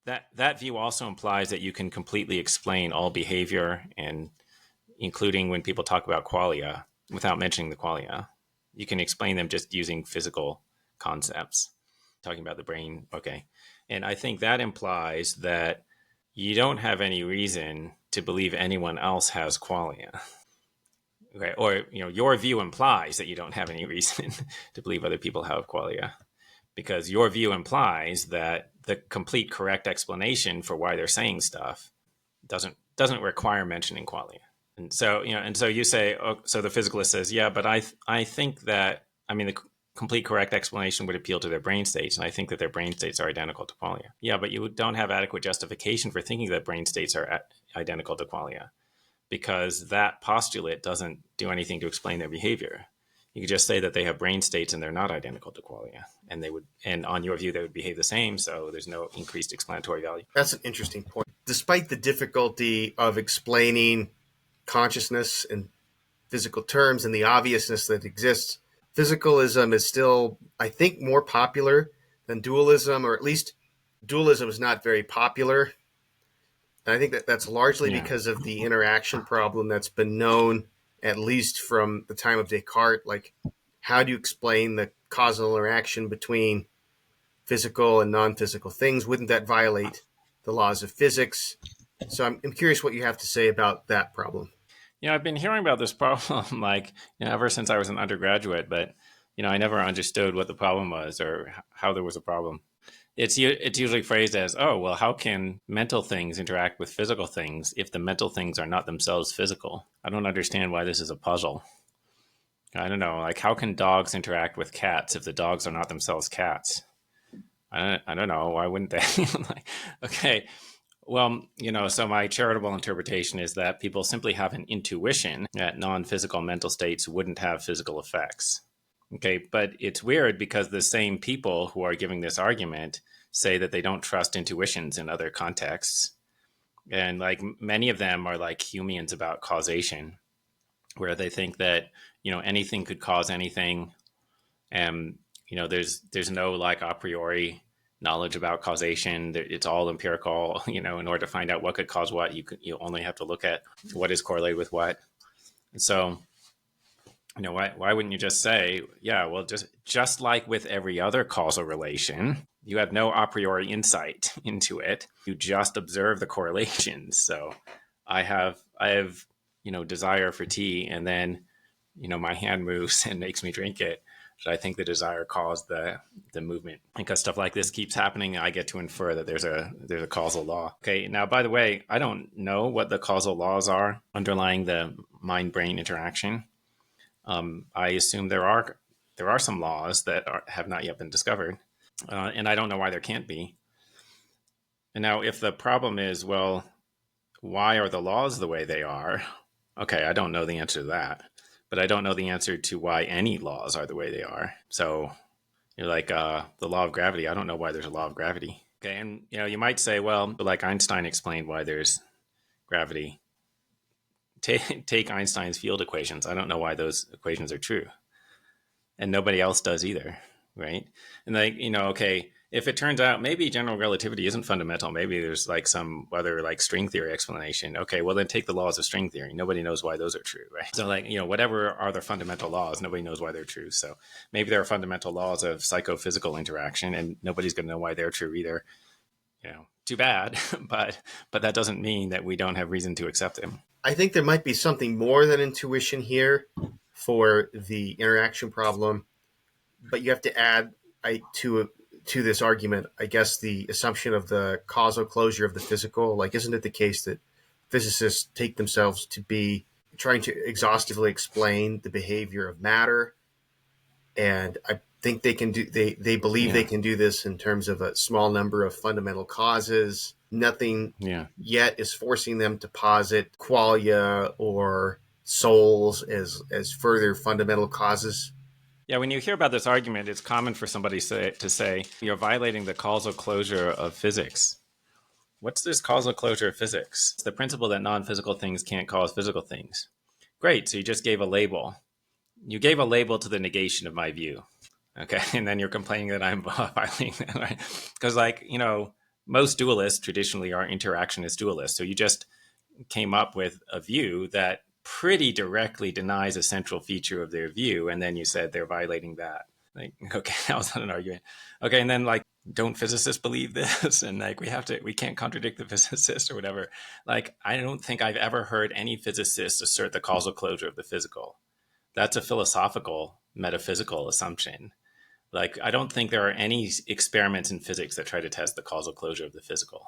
that view also implies that you can completely explain all behavior, and including when people talk about qualia, without mentioning the qualia. You can explain them just using physical concepts, talking about the brain. Okay. And I think that implies that you don't have any reason to believe anyone else has qualia. Okay. Or, your view implies that you don't have any reason to believe other people have qualia, because your view implies that the complete correct explanation for why they're saying stuff doesn't require mentioning qualia. And so you say, oh, so the physicalist says, yeah, but I think that, the complete correct explanation would appeal to their brain states, and I think that their brain states are identical to qualia. Yeah, but you don't have adequate justification for thinking that brain states are identical to qualia, because that postulate doesn't do anything to explain their behavior. You could just say that they have brain states and they're not identical to qualia, and on your view, they would behave the same. So there's no increased explanatory value. That's an interesting point. Despite the difficulty of explaining consciousness in physical terms and the obviousness that exists, physicalism is still, I think, more popular than dualism, or at least dualism is not very popular. And I think that's largely Yeah, because of the interaction problem that's been known, at least from the time of Descartes. Like, how do you explain the causal interaction between physical and non-physical things? Wouldn't that violate the laws of physics? So I'm curious what you have to say about that problem. I've been hearing about this problem ever since I was an undergraduate, but I never understood what the problem was or how there was a problem. It's usually phrased as, oh, well, how can mental things interact with physical things if the mental things are not themselves physical? I don't understand why this is a puzzle. I don't know, how can dogs interact with cats if the dogs are not themselves cats? I don't know. Why wouldn't they? Okay. Well, so my charitable interpretation is that people simply have an intuition that non-physical mental states wouldn't have physical effects. Okay, but it's weird because the same people who are giving this argument say that they don't trust intuitions in other contexts. And many of them are like Humeans about causation, where they think that, anything could cause anything. And, there's no a priori knowledge about causation. It's all empirical. In order to find out what could cause what, you only have to look at what is correlated with what. And so, why wouldn't you just say, yeah, well, just like with every other causal relation, you have no a priori insight into it. You just observe the correlations. So I have desire for tea, and then my hand moves and makes me drink it. So I think the desire caused the movement. Because stuff like this keeps happening, I get to infer that there's a causal law. Okay, now by the way, I don't know what the causal laws are underlying the mind-brain interaction. I assume there are some laws that have not yet been discovered, and I don't know why there can't be. And now, if the problem is, well, why are the laws the way they are? Okay, I don't know the answer to that, but I don't know the answer to why any laws are the way they are. So, you're like the law of gravity. I don't know why there's a law of gravity. Okay, and you might say, well, but like Einstein explained why there's gravity. Take Einstein's field equations. I don't know why those equations are true, and nobody else does either, right? And okay, if it turns out maybe general relativity isn't fundamental, maybe there's like some other like string theory explanation. Okay, well then take the laws of string theory. Nobody knows why those are true, right? So whatever are the fundamental laws, nobody knows why they're true. So maybe there are fundamental laws of psychophysical interaction, and nobody's going to know why they're true either. Too bad, but that doesn't mean that we don't have reason to accept them. I think there might be something more than intuition here for the interaction problem, but you have to add to this argument, I guess, the assumption of the causal closure of the physical. Like, isn't it the case that physicists take themselves to be trying to exhaustively explain the behavior of matter? And I think they can do. They believe they can do this in terms of a small number of fundamental causes. Nothing yet is forcing them to posit qualia or souls as further fundamental causes. Yeah, when you hear about this argument, it's common for somebody to say you're violating the causal closure of physics. What's this causal closure of physics? It's the principle that non-physical things can't cause physical things. Great, so you just gave a label. You gave a label to the negation of my view. Okay, and then you're complaining that I'm violating that, right? Because most dualists traditionally are interactionist dualists. So you just came up with a view that pretty directly denies a central feature of their view, and then you said they're violating that. Like, okay, how's that an argument? Okay, and then don't physicists believe this? And we can't contradict the physicists or whatever. I don't think I've ever heard any physicist assert the causal closure of the physical. That's a philosophical, metaphysical assumption. I don't think there are any experiments in physics that try to test the causal closure of the physical.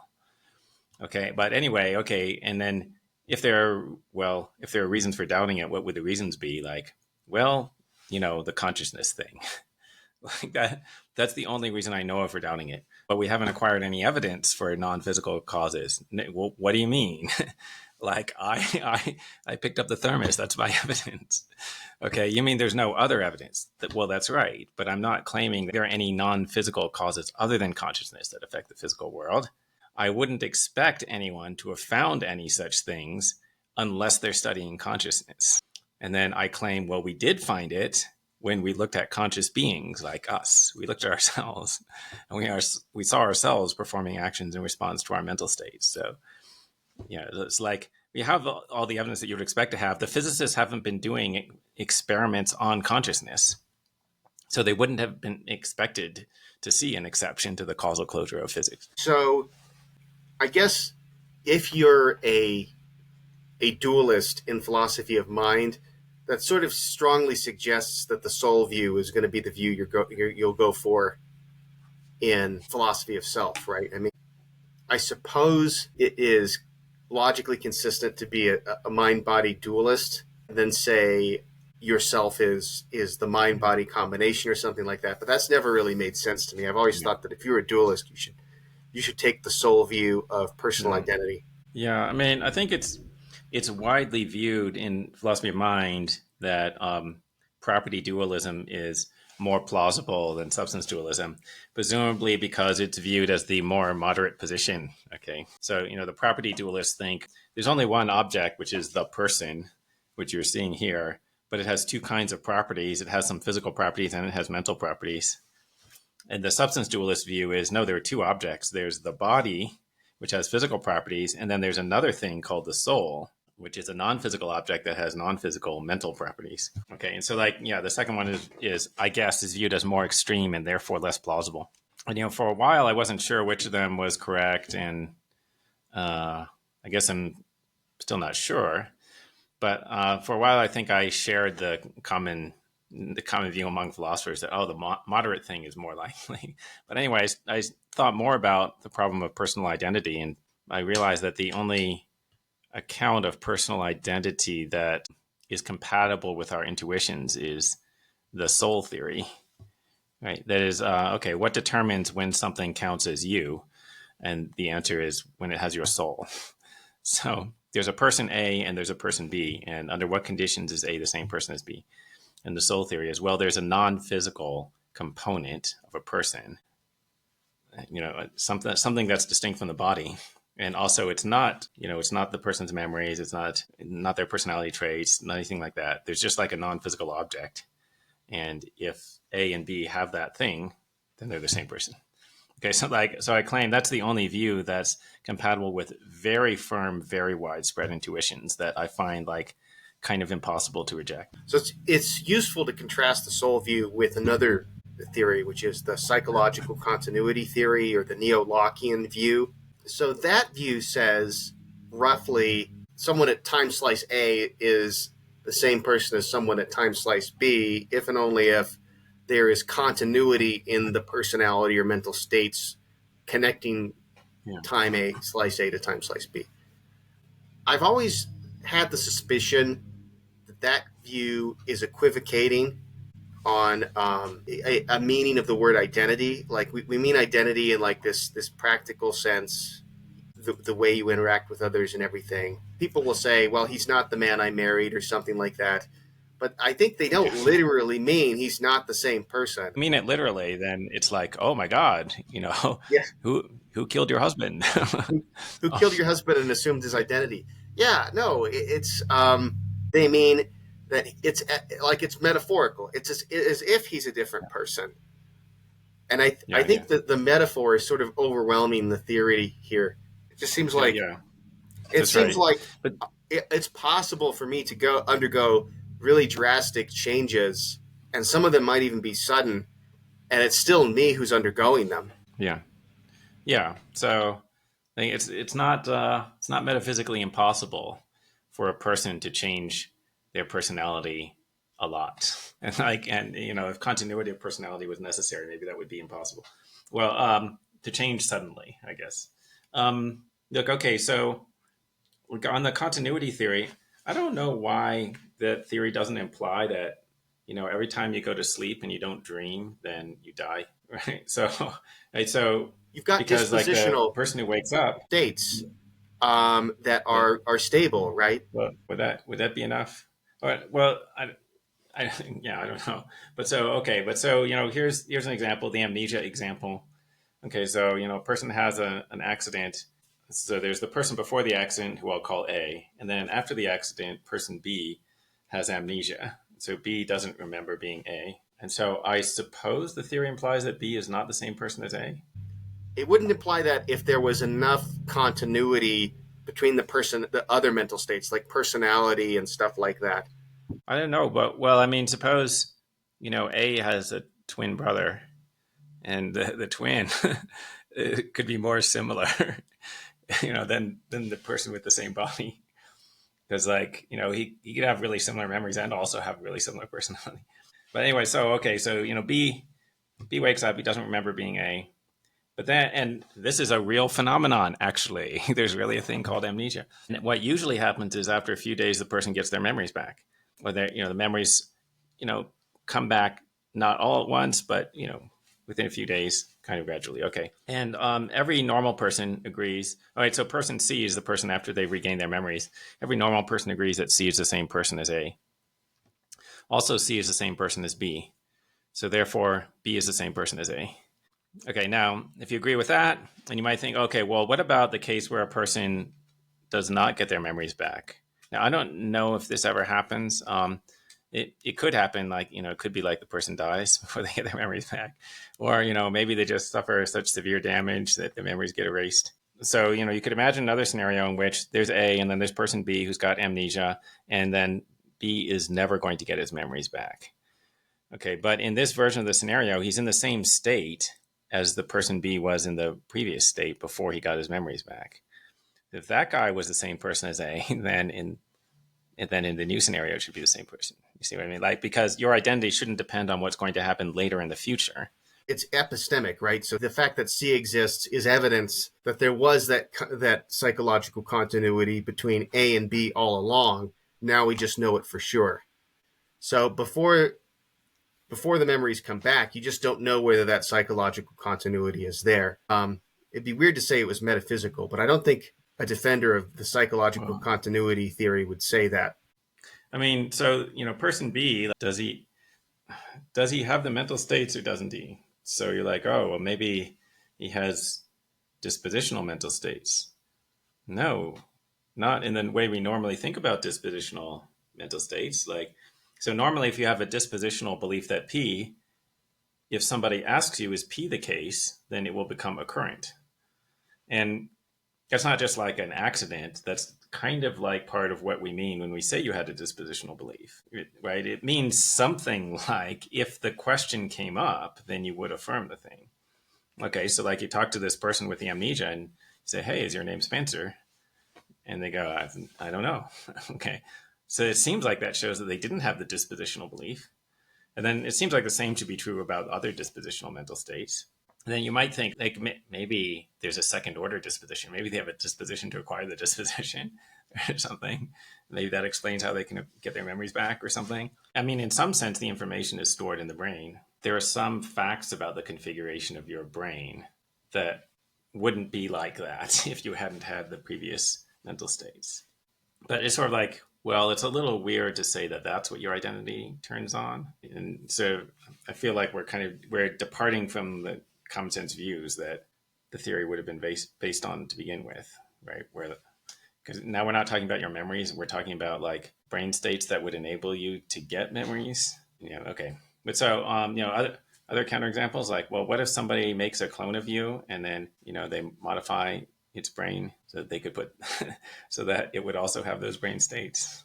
Okay, but anyway, okay, and then if there are reasons for doubting it, what would the reasons be? The consciousness thing. That's the only reason I know of for doubting it. But we haven't acquired any evidence for non-physical causes. Well, what do you mean? I picked up the thermos. That's my evidence. Okay, you mean there's no other evidence? Well, that's right. But I'm not claiming there are any non-physical causes other than consciousness that affect the physical world. I wouldn't expect anyone to have found any such things unless they're studying consciousness. And then I claim, well, we did find it when we looked at conscious beings like us. We looked at ourselves, and we saw ourselves performing actions in response to our mental states. So, it's we have all the evidence that you would expect to have. The physicists haven't been doing experiments on consciousness, so they wouldn't have been expected to see an exception to the causal closure of physics. So I guess if you're a dualist in philosophy of mind, that sort of strongly suggests that the soul view is going to be the view you'll go for in philosophy of self, right? I mean, I suppose it is logically consistent to be a mind-body dualist, and then say yourself is the mind-body combination or something like that. But that's never really made sense to me. I've always thought that if you're a dualist, you should take the soul view of personal identity. Yeah, I mean, I think it's widely viewed in philosophy of mind that property dualism is more plausible than substance dualism, presumably because it's viewed as the more moderate position. Okay, so the property dualists think there's only one object, which is the person, which you're seeing here, but it has two kinds of properties. It has some physical properties and it has mental properties. And the substance dualist view is, no, there are two objects. There's the body, which has physical properties, and then there's another thing called the soul. which is a non-physical object that has non-physical mental properties. Okay, and so the second one is I guess is viewed as more extreme and therefore less plausible. And for a while I wasn't sure which of them was correct, and I guess I'm still not sure. But for a while I think I shared the common view among philosophers that the moderate thing is more likely. But anyways, I thought more about the problem of personal identity, and I realized that the only account of personal identity that is compatible with our intuitions is the soul theory, right? That is, what determines when something counts as you? And the answer is when it has your soul. So there's a person A and there's a person B, and under what conditions is A the same person as B? And the soul theory is, well, there's a non-physical component of a person, something that's distinct from the body. And also it's not the person's memories, it's not their personality traits, not anything like that. There's just like a non-physical object. And if A and B have that thing, then they're the same person. Okay, so I claim that's the only view that's compatible with very firm, very widespread intuitions that I find kind of impossible to reject. So it's useful to contrast the soul view with another theory, which is the psychological continuity theory, or the Neo-Lockean view. So that view says roughly someone at time slice A is the same person as someone at time slice B, if and only if there is continuity in the personality or mental states connecting time A, slice A to time slice B. I've always had the suspicion that view is equivocating on a meaning of the word identity. Like we mean identity in this practical sense, the way you interact with others and everything. People will say, well, he's not the man I married or something like that. But I think they don't literally mean he's not the same person. I mean it literally, then it's like, oh my God, Yeah. who killed your husband? Who killed your husband and assumed his identity? Yeah, no, it's they mean that it's metaphorical. It's as if he's a different person. And I think that the metaphor is sort of overwhelming the theory here. It just seems like But it's possible for me to undergo really drastic changes, and some of them might even be sudden, and it's still me who's undergoing them. Yeah. So it's not metaphysically impossible for a person to change their personality a lot. And if continuity of personality was necessary, maybe that would be impossible. Well, to change suddenly, I guess. Look, okay, so on the continuity theory, I don't know why that theory doesn't imply that, every time you go to sleep and you don't dream, then you die, right? So, right, so you've got because dispositional the person who wakes up states that are stable, right? Well, would that be enough? All right, well, I don't know. But here's an example, the amnesia example. Okay, so a person has an accident. So there's the person before the accident, who I'll call A, and then after the accident, person B has amnesia. So B doesn't remember being A. And so I suppose the theory implies that B is not the same person as A. It wouldn't imply that if there was enough continuity between the other mental states, like personality and stuff like that. I don't know, but well, I mean, suppose A has a twin brother, and the twin it could be more similar, than the person with the same body, because he could have really similar memories and also have really similar personality. But anyway, so B wakes up, he doesn't remember being A, but then, and this is a real phenomenon, actually. There's really a thing called amnesia. And what usually happens is after a few days, the person gets their memories back. Or the memories, come back not all at once, but, within a few days, kind of gradually. Okay. And every normal person agrees. All right, so person C is the person after they regain their memories. Every normal person agrees that C is the same person as A. Also, C is the same person as B. So therefore, B is the same person as A. Okay, now, if you agree with that, then you might think, okay, well, what about the case where a person does not get their memories back? Now, I don't know if this ever happens. It could happen, it could be like the person dies before they get their memories back. Or, maybe they just suffer such severe damage that the memories get erased. So, you could imagine another scenario in which there's A and then there's person B who's got amnesia, and then B is never going to get his memories back. Okay, but in this version of the scenario, he's in the same state as the person B was in the previous state before he got his memories back. If that guy was the same person as A, then in the new scenario, it should be the same person. You see what I mean? Like, because your identity shouldn't depend on what's going to happen later in the future. It's epistemic, right? So the fact that C exists is evidence that there was that psychological continuity between A and B all along. Now we just know it for sure. So before the memories come back, you just don't know whether that psychological continuity is there. It'd be weird to say it was metaphysical, but I don't think a defender of the psychological Well, continuity theory would say that. I mean, so person B, does he have the mental states or doesn't he? So you're like, oh, well, maybe he has dispositional mental states. No, not in the way we normally think about dispositional mental states. Like, so normally, if you have a dispositional belief that P, if somebody asks you, is P the case, then it will become occurrent. And that's not just like an accident. That's kind of like part of what we mean when we say you had a dispositional belief, right? It means something like if the question came up, then you would affirm the thing. Okay, so like you talk to this person with the amnesia and you say, hey, is your name Spencer? And they go, I don't know. Okay, so it seems like that shows that they didn't have the dispositional belief. And then it seems like the same should be true about other dispositional mental states. And then you might think like maybe there's a second order disposition. Maybe they have a disposition to acquire the disposition or something. Maybe that explains how they can get their memories back or something. I mean, in some sense, the information is stored in the brain. There are some facts about the configuration of your brain that wouldn't be like that if you hadn't had the previous mental states. But it's sort of like, well, it's a little weird to say that that's what your identity turns on. And so I feel like we're departing from the common sense views that the theory would have been based on to begin with, right? Where because now we're not talking about your memories, we're talking about like brain states that would enable you to get memories. Okay. But so other counterexamples like, well, what if somebody makes a clone of you and then they modify its brain so that they could put so that it would also have those brain states.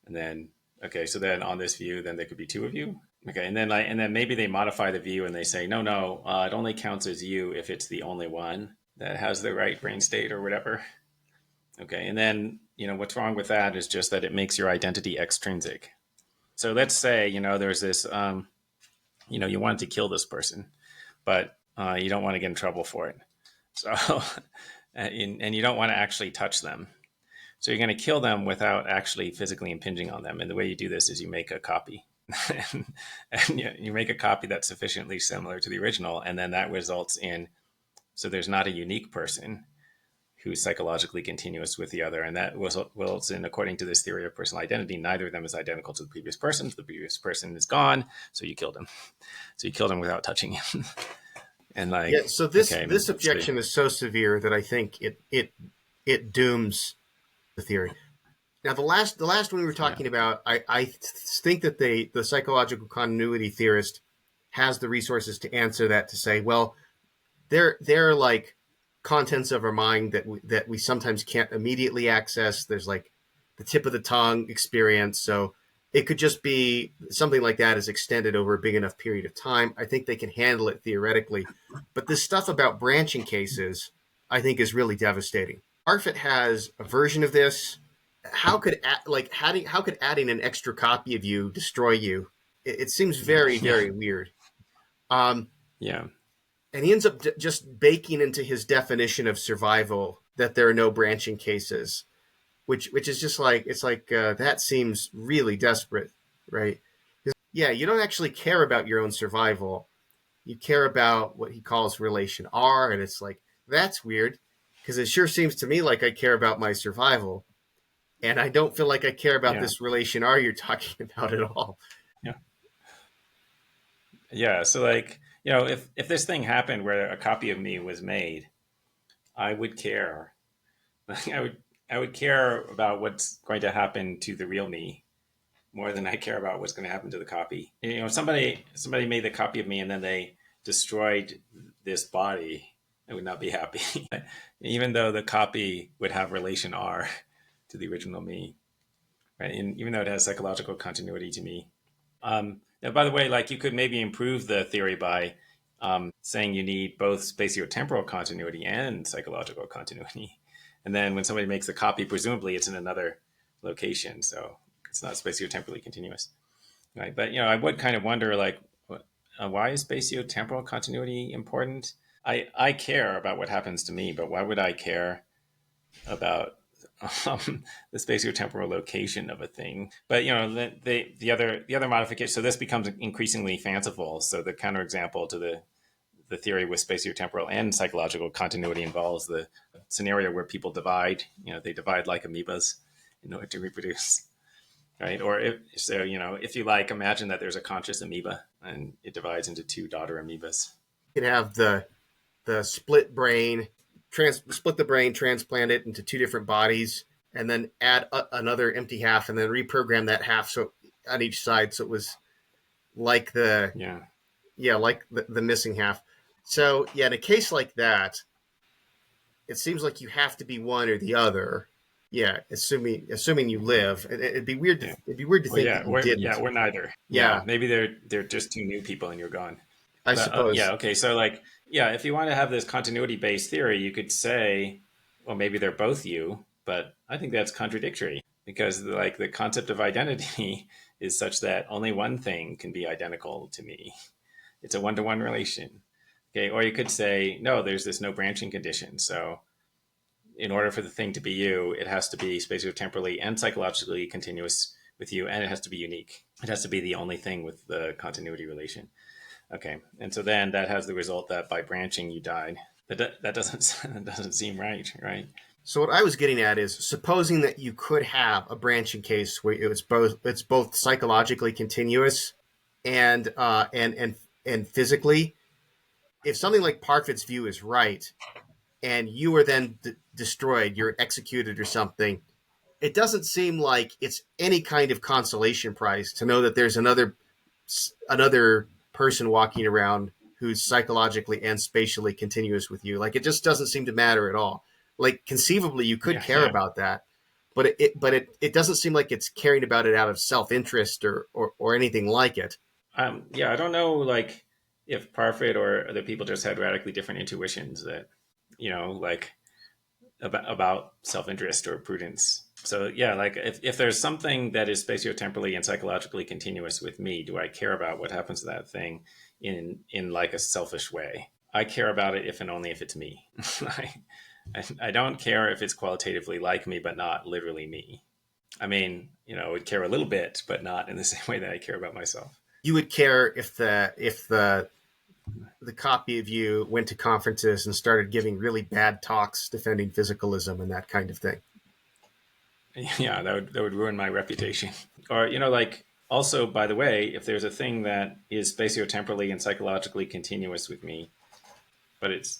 And then okay, so then on this view, then there could be two of you. Okay, and then maybe they modify the view and they say, no, it only counts as you if it's the only one that has the right brain state or whatever. Okay, and then what's wrong with that is just that it makes your identity extrinsic. So let's say there's this you wanted to kill this person, but you don't want to get in trouble for it. So and you don't want to actually touch them. So you're going to kill them without actually physically impinging on them. And the way you do this is you make a copy. and you make a copy that's sufficiently similar to the original. And then that results in, so there's not a unique person who's psychologically continuous with the other. And that results in, according to this theory of personal identity, neither of them is identical to the previous person. The previous person is gone. So you killed him. So you killed him without touching him. And like, Yeah, so this okay, this so, objection is so severe that I think it dooms the theory. Now, the last one we were yeah. talking about, I think that the psychological continuity theorist has the resources to answer that, to say, well, they're like contents of our mind that we sometimes can't immediately access. There's like the tip of the tongue experience, so it could just be something like that is extended over a big enough period of time. I think they can handle it theoretically, but this stuff about branching cases, I think, is really devastating. Arfit has a version of this. How could adding an extra copy of you destroy you? It seems very, Yeah. very weird. Um, Yeah. and he ends up just baking into his definition of survival that there are no branching cases, which is just like, it's like, that seems really desperate, right? Yeah, you don't actually care about your own survival. You care about what he calls relation R, and it's like, that's weird, because it sure seems to me like I care about my survival, and I don't feel like I care about Yeah. this relation R you're talking about at all. Yeah. Yeah. So like, if this thing happened where a copy of me was made, I would care. I would care about what's going to happen to the real me more than I care about what's going to happen to the copy. Somebody made the copy of me and then they destroyed this body. I would not be happy, even though the copy would have relation R to the original me, right? And even though it has psychological continuity to me. Now, by the way, like you could maybe improve the theory by saying you need both spatiotemporal continuity and psychological continuity. And then when somebody makes a copy, presumably it's in another location, so it's not spatiotemporally continuous, right? But I would kind of wonder, like, why is spatiotemporal continuity important? I care about what happens to me, but why would I care about the spatiotemporal location of a thing? But the other modification. So this becomes increasingly fanciful. So the counterexample to the theory with spatiotemporal and psychological continuity involves the scenario where people divide. They divide like amoebas in order to reproduce, right? Or if you like, imagine that there's a conscious amoeba and it divides into two daughter amoebas. You can have the split brain, split the brain, transplant it into two different bodies, and then add another empty half, and then reprogram that half so on each side, so it was like Yeah, like the missing half. So yeah, in a case like that, it seems like you have to be one or the other. Yeah, assuming you live, it'd be weird. yeah. It'd be weird to Well, think yeah, that you didn't. we're neither. Yeah, Yeah, maybe they're just two new people and you're gone. I But yeah, suppose. okay. So like, yeah, if you want to have this continuity based theory, you could say, well, maybe they're both you, but I think that's contradictory because like the concept of identity is such that only one thing can be identical to me. It's a one to one relation. Okay, or you could say, no, there's this no branching condition. So in order for the thing to be you, it has to be spatiotemporally and psychologically continuous with you, and it has to be unique. It has to be the only thing with the continuity relation. Okay, and so then that has the result that by branching you died. That doesn't that doesn't seem right, right? So what I was getting at is supposing that you could have a branching case where it's both psychologically continuous and and physically. If something like Parfit's view is right, and you are then destroyed, you're executed or something, it doesn't seem like it's any kind of consolation prize to know that there's another person walking around who's psychologically and spatially continuous with you. Like it just doesn't seem to matter at all. Like conceivably you could Yeah, care yeah, about that, but it doesn't seem like it's caring about it out of self-interest or anything like it. yeah. I don't know, like if Parfit or other people just had radically different intuitions that like about self interest or prudence. So yeah, like if there's something that is spatiotemporally and psychologically continuous with me, do I care about what happens to that thing in like a selfish way? I care about it if and only if it's me. I don't care if it's qualitatively like me, but not literally me. I mean, I would care a little bit, but not in the same way that I care about myself. You would care if the copy of you went to conferences and started giving really bad talks defending physicalism and that kind of thing. Yeah, that would ruin my reputation. Or like also, by the way, if there's a thing that is spatiotemporally and psychologically continuous with me, but it's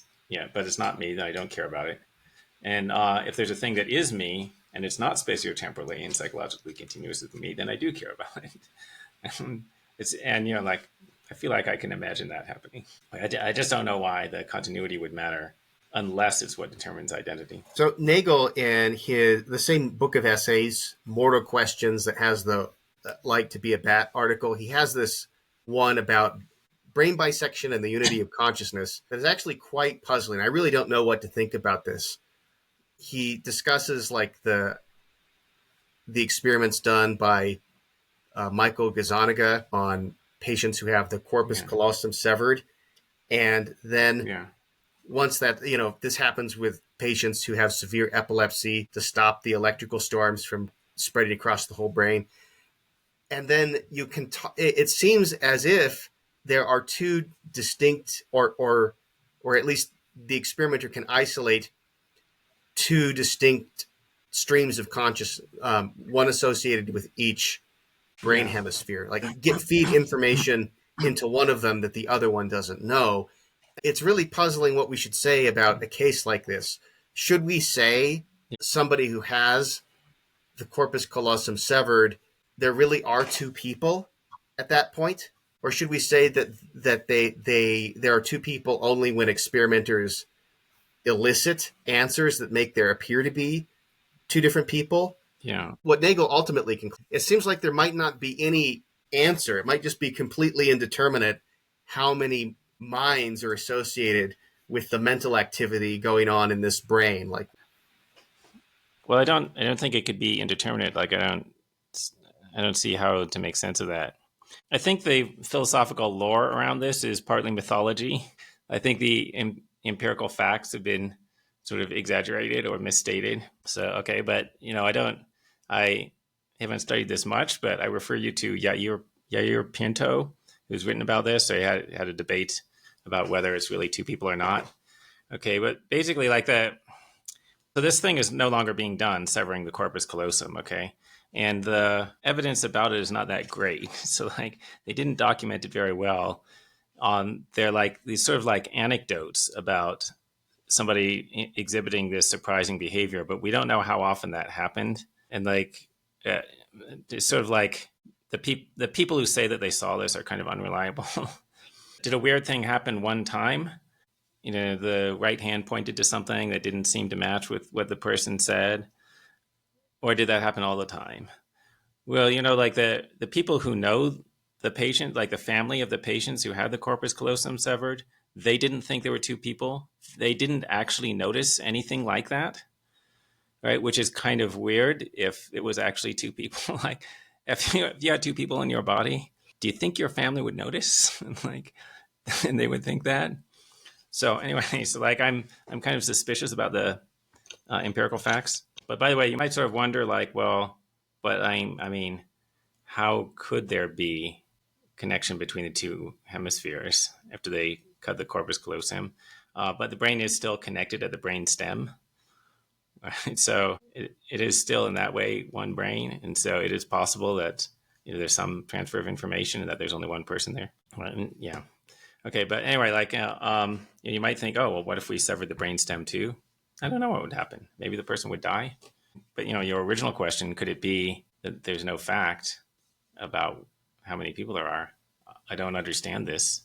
not me, then I don't care about it. And if there's a thing that is me and it's not spatiotemporally and psychologically continuous with me, then I do care about it. And like I feel like I can imagine that happening. Like, I just don't know why the continuity would matter unless it's what determines identity. So Nagel, in the same book of essays, Mortal Questions, that has the Like to Be a Bat article, he has this one about brain bisection and the unity of consciousness that is actually quite puzzling. I really don't know what to think about this. He discusses like the experiments done by Michael Gazzaniga on patients who have the corpus Yeah, callosum severed, and then yeah, once that this happens with patients who have severe epilepsy to stop the electrical storms from spreading across the whole brain, and then you can it seems as if there are two distinct or at least the experimenter can isolate two distinct streams of conscious, one associated with each brain yeah. hemisphere, like feed information into one of them that the other one doesn't know. It's really puzzling what we should say about a case like this. Should we say somebody who has the corpus callosum severed, there really are two people at that point? Or should we say that there are two people only when experimenters elicit answers that make there appear to be two different people. Yeah. What Nagel ultimately concludes, it seems like there might not be any answer. It might just be completely indeterminate how many minds are associated with the mental activity going on in this brain. Like, Well, I don't think it could be indeterminate. Like I don't see how to make sense of that. I think the philosophical lore around this is partly mythology. I think the empirical facts have been sort of exaggerated or misstated. So, okay, but I haven't studied this much, but I refer you to Yair Pinto, who's written about this. So he had a debate about whether it's really two people or not. Okay, but basically, so this thing is no longer being done, severing the corpus callosum. Okay, and the evidence about it is not that great. So they didn't document it very well. They're like these sort of like anecdotes about somebody exhibiting this surprising behavior, but we don't know how often that happened. And it's sort of like the people who say that they saw this are kind of unreliable. Did a weird thing happen one time? The right hand pointed to something that didn't seem to match with what the person said, or did that happen all the time? Well, like the people who know the patient, like the family of the patients who had the corpus callosum severed, they didn't think there were two people. They didn't actually notice anything like that, right? Which is kind of weird if it was actually two people. Like if you had two people in your body, do you think your family would notice? And they would think that. So anyway, so I'm kind of suspicious about the empirical facts. But by the way, you might sort of wonder, like, well, but I mean, how could there be connection between the two hemispheres after they cut the corpus callosum? But the brain is still connected at the brain stem, right? So it is still in that way one brain, and so it is possible that there's some transfer of information and that there's only one person there. And, yeah. Okay, but anyway, you might think, oh, well, what if we severed the brainstem too? I don't know what would happen. Maybe the person would die. But your original question, could it be that there's no fact about how many people there are? I don't understand this.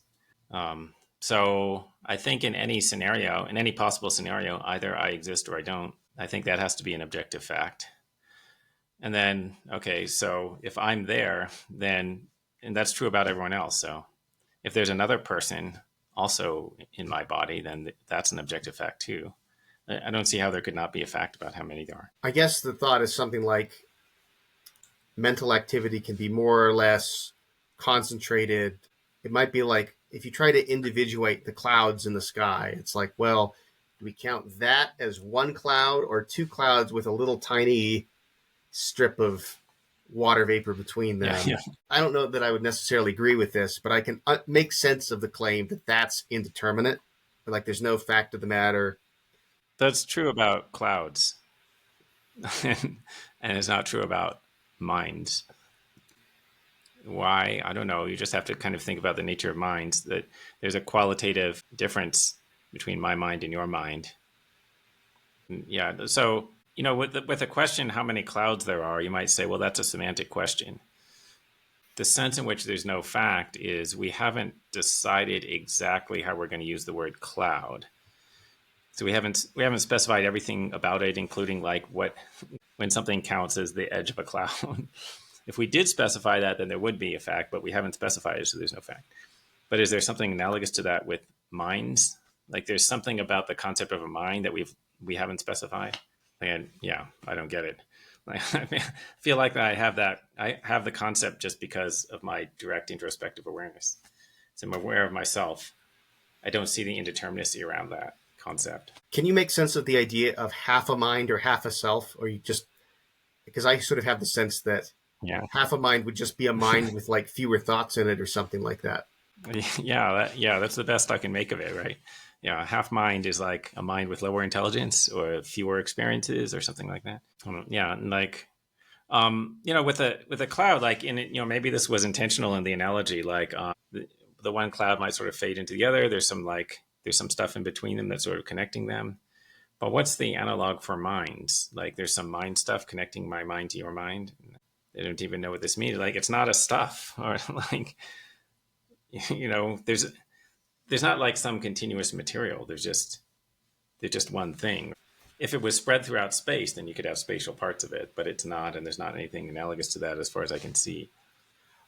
So I think in any scenario, in any possible scenario, either I exist or I don't. I think that has to be an objective fact. And then, okay, so if I'm there, then, and that's true about everyone else. So if there's another person also in my body, then that's an objective fact too. I don't see how there could not be a fact about how many there are. I guess the thought is something like mental activity can be more or less concentrated. It might be like if you try to individuate the clouds in the sky, it's like, well, do we count that as one cloud or two clouds with a little tiny strip of water vapor between them? Yeah. I don't know that I would necessarily agree with this, but I can make sense of the claim that that's indeterminate. Like there's no fact of the matter. That's true about clouds. And it's not true about minds. Why? I don't know. You just have to kind of think about the nature of minds, that there's a qualitative difference between my mind and your mind. Yeah. So, with the question, how many clouds there are, you might say, well, that's a semantic question. The sense in which there's no fact is we haven't decided exactly how we're going to use the word cloud. So we haven't specified everything about it, including like when something counts as the edge of a cloud. If we did specify that, then there would be a fact, but we haven't specified it, so there's no fact. But is there something analogous to that with minds? Like there's something about the concept of a mind that we haven't specified. And yeah, I don't get it. I feel like I have the concept just because of my direct introspective awareness. So I'm aware of myself. I don't see the indeterminacy around that concept. Can you make sense of the idea of half a mind or half a self? Or you just, because I sort of have the sense that half a mind would just be a mind with like fewer thoughts in it or something like that. Yeah, that's the best I can make of it, right? Yeah, half mind is like a mind with lower intelligence or fewer experiences or something like that. Yeah, and like, with a cloud, like in it, maybe this was intentional in the analogy. Like the one cloud might sort of fade into the other. There's some stuff in between them that's sort of connecting them. But what's the analog for minds? Like there's some mind stuff connecting my mind to your mind. They don't even know what this means. Like it's not a stuff, or like, there's not like some continuous material. There's just They're just one thing. If it was spread throughout space, then you could have spatial parts of it, but it's not, and there's not anything analogous to that as far as I can see.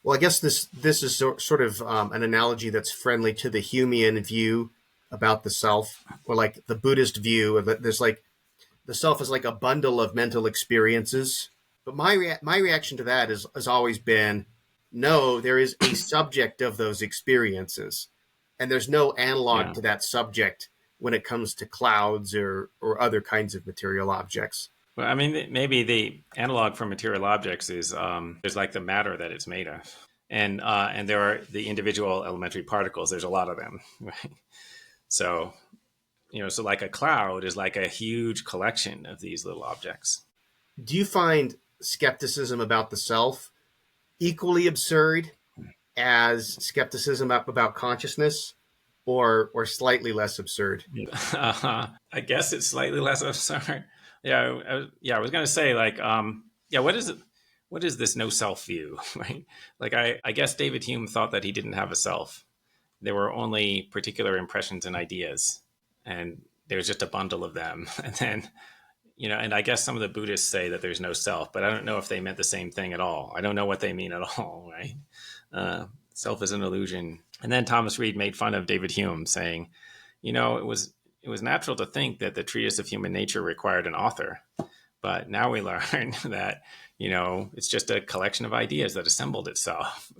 Well, I guess this is sort of an analogy that's friendly to the Humean view about the self, or like the Buddhist view of it. There's like the self is like a bundle of mental experiences. But my reaction to that has always been, no, there is a subject of those experiences, and there's no analog Yeah. to that subject when it comes to clouds or other kinds of material objects. Well, I mean, maybe the analog for material objects is there's like the matter that it's made of, and there are the individual elementary particles. There's a lot of them, right? So so like a cloud is like a huge collection of these little objects. Do you find skepticism about the self equally absurd as skepticism about consciousness, or slightly less absurd? I guess it's slightly less absurd. Yeah. I was gonna say like, yeah. What is it? What is this no self view, right? Like, I guess David Hume thought that he didn't have a self. There were only particular impressions and ideas, and there's just a bundle of them. And then, and I guess some of the Buddhists say that there's no self, but I don't know if they meant the same thing at all. I don't know what they mean at all, right? Self is an illusion. And then Thomas Reid made fun of David Hume, saying, it was natural to think that the treatise of human nature required an author, but now we learn that it's just a collection of ideas that assembled itself.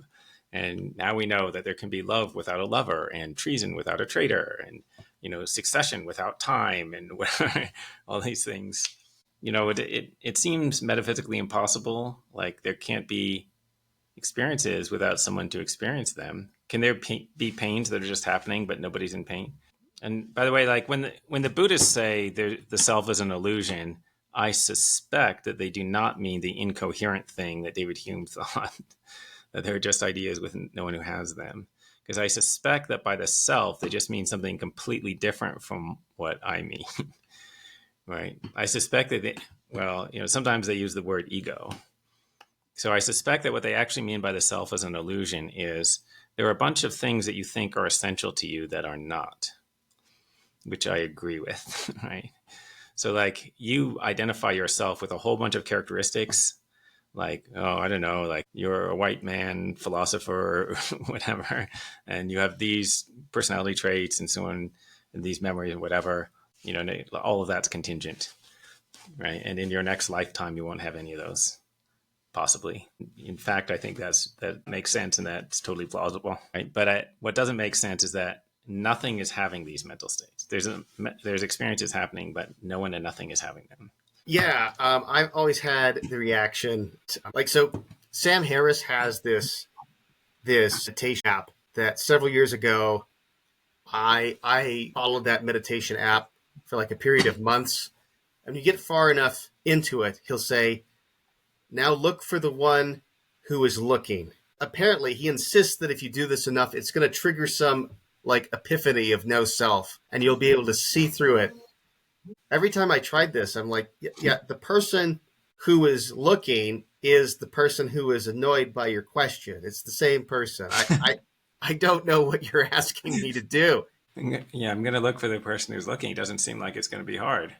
And now we know that there can be love without a lover, and treason without a traitor, and succession without time, and all these things. It seems metaphysically impossible. Like, there can't be experiences without someone to experience them. Can there be pains that are just happening, but nobody's in pain? And by the way, like when the Buddhists say the self is an illusion, I suspect that they do not mean the incoherent thing that David Hume thought, that they're just ideas with no one who has them. Because I suspect that by the self, they just mean something completely different from what I mean, right? I suspect that sometimes they use the word ego. So I suspect that what they actually mean by the self as an illusion is there are a bunch of things that you think are essential to you that are not, which I agree with, right? So like, you identify yourself with a whole bunch of characteristics, like, oh, I don't know, like you're a white man philosopher or whatever, and you have these personality traits and so on, and these memories and whatever, all of that's contingent, right? And in your next lifetime, you won't have any of those. Possibly. In fact, I think that makes sense, and that's totally plausible. Right? But what doesn't make sense is that nothing is having these mental states. There's experiences happening, but no one and nothing is having them. Yeah, I've always had the reaction so Sam Harris has this meditation app that several years ago I followed that meditation app for like a period of months. And you get far enough into it, he'll say, now look for the one who is looking. Apparently, he insists that if you do this enough, it's going to trigger some like epiphany of no self, and you'll be able to see through it. Every time I tried this, I'm like, yeah, the person who is looking is the person who is annoyed by your question. It's the same person. I don't know what you're asking me to do. Yeah, I'm going to look for the person who's looking. It doesn't seem like it's going to be hard.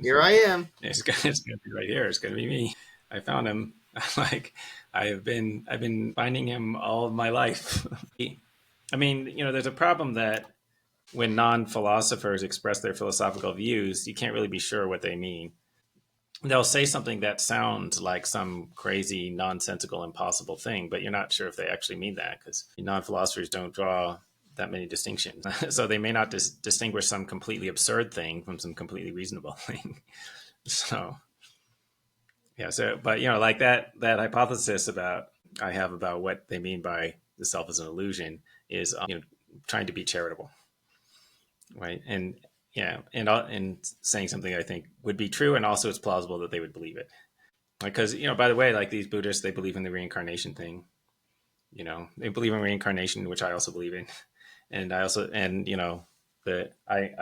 Here I am. It's going to be right here. It's going to be me. I found him. Like, I've been finding him all of my life. I mean, there's a problem that when non-philosophers express their philosophical views, you can't really be sure what they mean. They'll say something that sounds like some crazy, nonsensical, impossible thing, but you're not sure if they actually mean that, because non-philosophers don't draw that many distinctions. So they may not distinguish some completely absurd thing from some completely reasonable thing. So, yeah. So, but like that hypothesis I have about what they mean by the self as an illusion is trying to be charitable, right? And yeah, and saying something I think would be true, and also it's plausible that they would believe it, because by the way, like these Buddhists, they believe in the reincarnation thing. They believe in reincarnation, which I also believe in, and I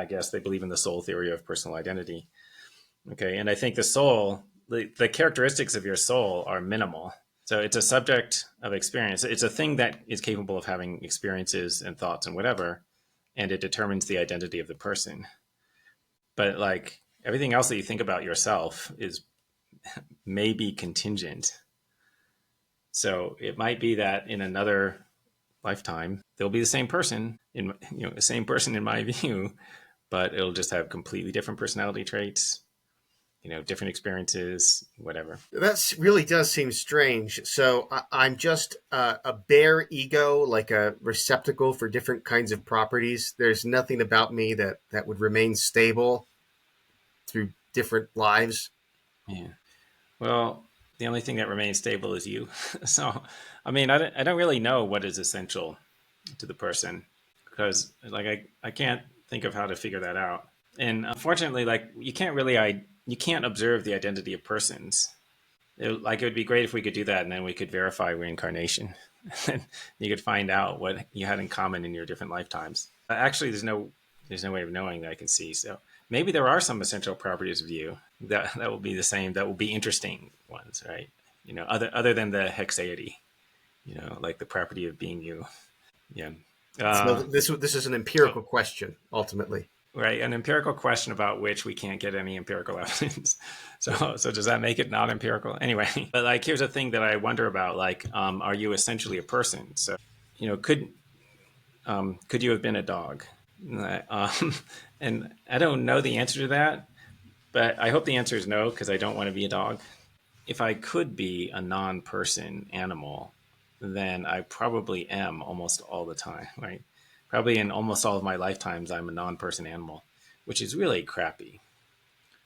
guess they believe in the soul theory of personal identity. Okay, and I think the soul, the characteristics of your soul are minimal. So it's a subject of experience. It's a thing that is capable of having experiences and thoughts and whatever, and it determines the identity of the person. But like everything else that you think about yourself is maybe contingent. So it might be that in another lifetime they'll be the same person in the same person in my view, but it'll just have completely different personality traits, different experiences, whatever. That really does seem strange. So I'm just a bare ego, like a receptacle for different kinds of properties. There's nothing about me that would remain stable through different lives. Yeah. Well, the only thing that remains stable is you. So, I mean, I don't really know what is essential to the person because, like, I can't think of how to figure that out. And unfortunately, like, you can't observe the identity of persons. It would be great if we could do that, and then we could verify reincarnation. And you could find out what you had in common in your different lifetimes. Actually, there's no way of knowing that I can see. So maybe there are some essential properties of you that will be the same. That will be interesting ones, right? Other than the hexaity. Like the property of being you. Yeah. So Uh, this is an so empirical question ultimately. right, an empirical question about which we can't get any empirical evidence. So does that make it not empirical? Anyway, but like here's a thing that I wonder about: like, are you essentially a person? So could you have been a dog? Um, and I don't know the answer to that, but I hope the answer is no because I don't want to be a dog. If I could be a non-person animal, then I probably am almost all the time, right? Probably in almost all of my lifetimes, I'm a non-person animal, which is really crappy.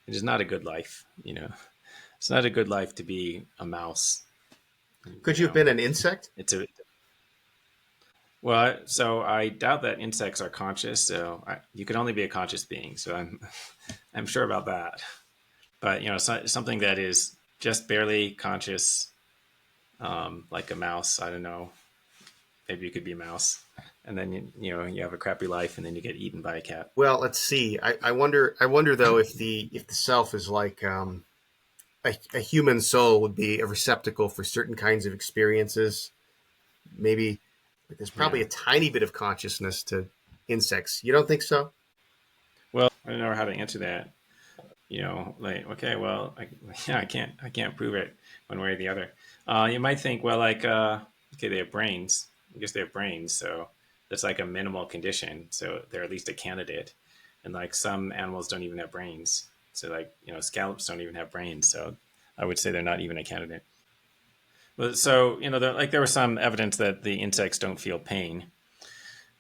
It is not a good life. It's not a good life to be a mouse. Could You you have know, been an insect? it's a well. So I doubt that insects are conscious. So you could only be a conscious being. So I'm sure about that. But something that is just barely conscious, like a mouse. I don't know. Maybe you could be a mouse, and then you have a crappy life, and then you get eaten by a cat. Well, let's see. I wonder. I wonder though if the self is like a human soul would be a receptacle for certain kinds of experiences. Maybe there's probably Yeah. a tiny bit of consciousness to insects. You don't think so? Well, I don't know how to answer that. Like okay, well, yeah, I can't prove it one way or the other. You might think, well, like okay, they have brains. I guess they have brains, so that's like a minimal condition. So they're at least a candidate. And like some animals don't even have brains. So like scallops don't even have brains. So I would say they're not even a candidate. But so there was some evidence that the insects don't feel pain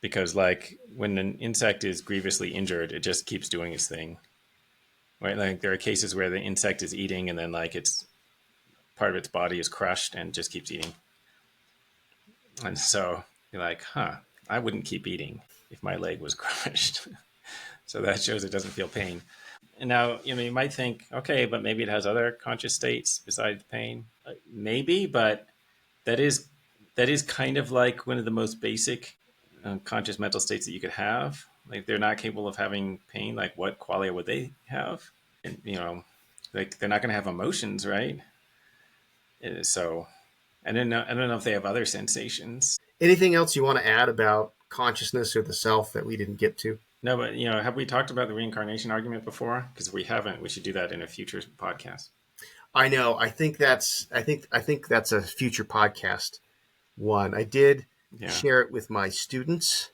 because like when an insect is grievously injured, it just keeps doing its thing. Right? Like there are cases where the insect is eating and then like it's part of its body is crushed and just keeps eating. And so you're like, huh, I wouldn't keep eating if my leg was crushed. So that shows it doesn't feel pain. And now, you might think, okay, but maybe it has other conscious states besides pain. Maybe, but that is that is kind of like one of the most basic conscious mental states that you could have. Like they're not capable of having pain. Like what qualia would they have? And like they're not going to have emotions, right? So I don't know. I don't know if they have other sensations. Anything else you want to add about consciousness or the self that we didn't get to? No, but have we talked about the reincarnation argument before? Because if we haven't, we should do that in a future podcast. I know. I think that's a future podcast one. I did Yeah. share it with my students,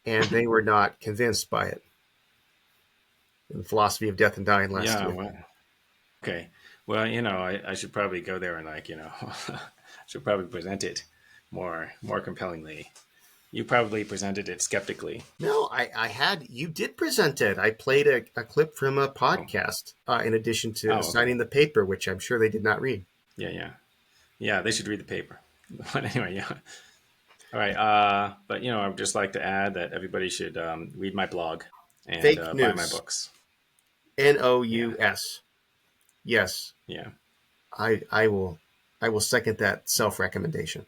and they were not convinced by it. In the philosophy of death and dying last Yeah. year. Well, okay. Well, I should probably go there and like, should probably present it more compellingly. You probably presented it skeptically. No, I had you did present it. I played a clip from a Oh, podcast in addition to oh, okay. assigning the paper, which I'm sure they did not read. Yeah, yeah, yeah. They should read the paper. But anyway, yeah. All right. But I would just like to add that everybody should read my blog and Fake buy my news. books. Yeah, Nous. Yes, yeah. I will second that self recommendation.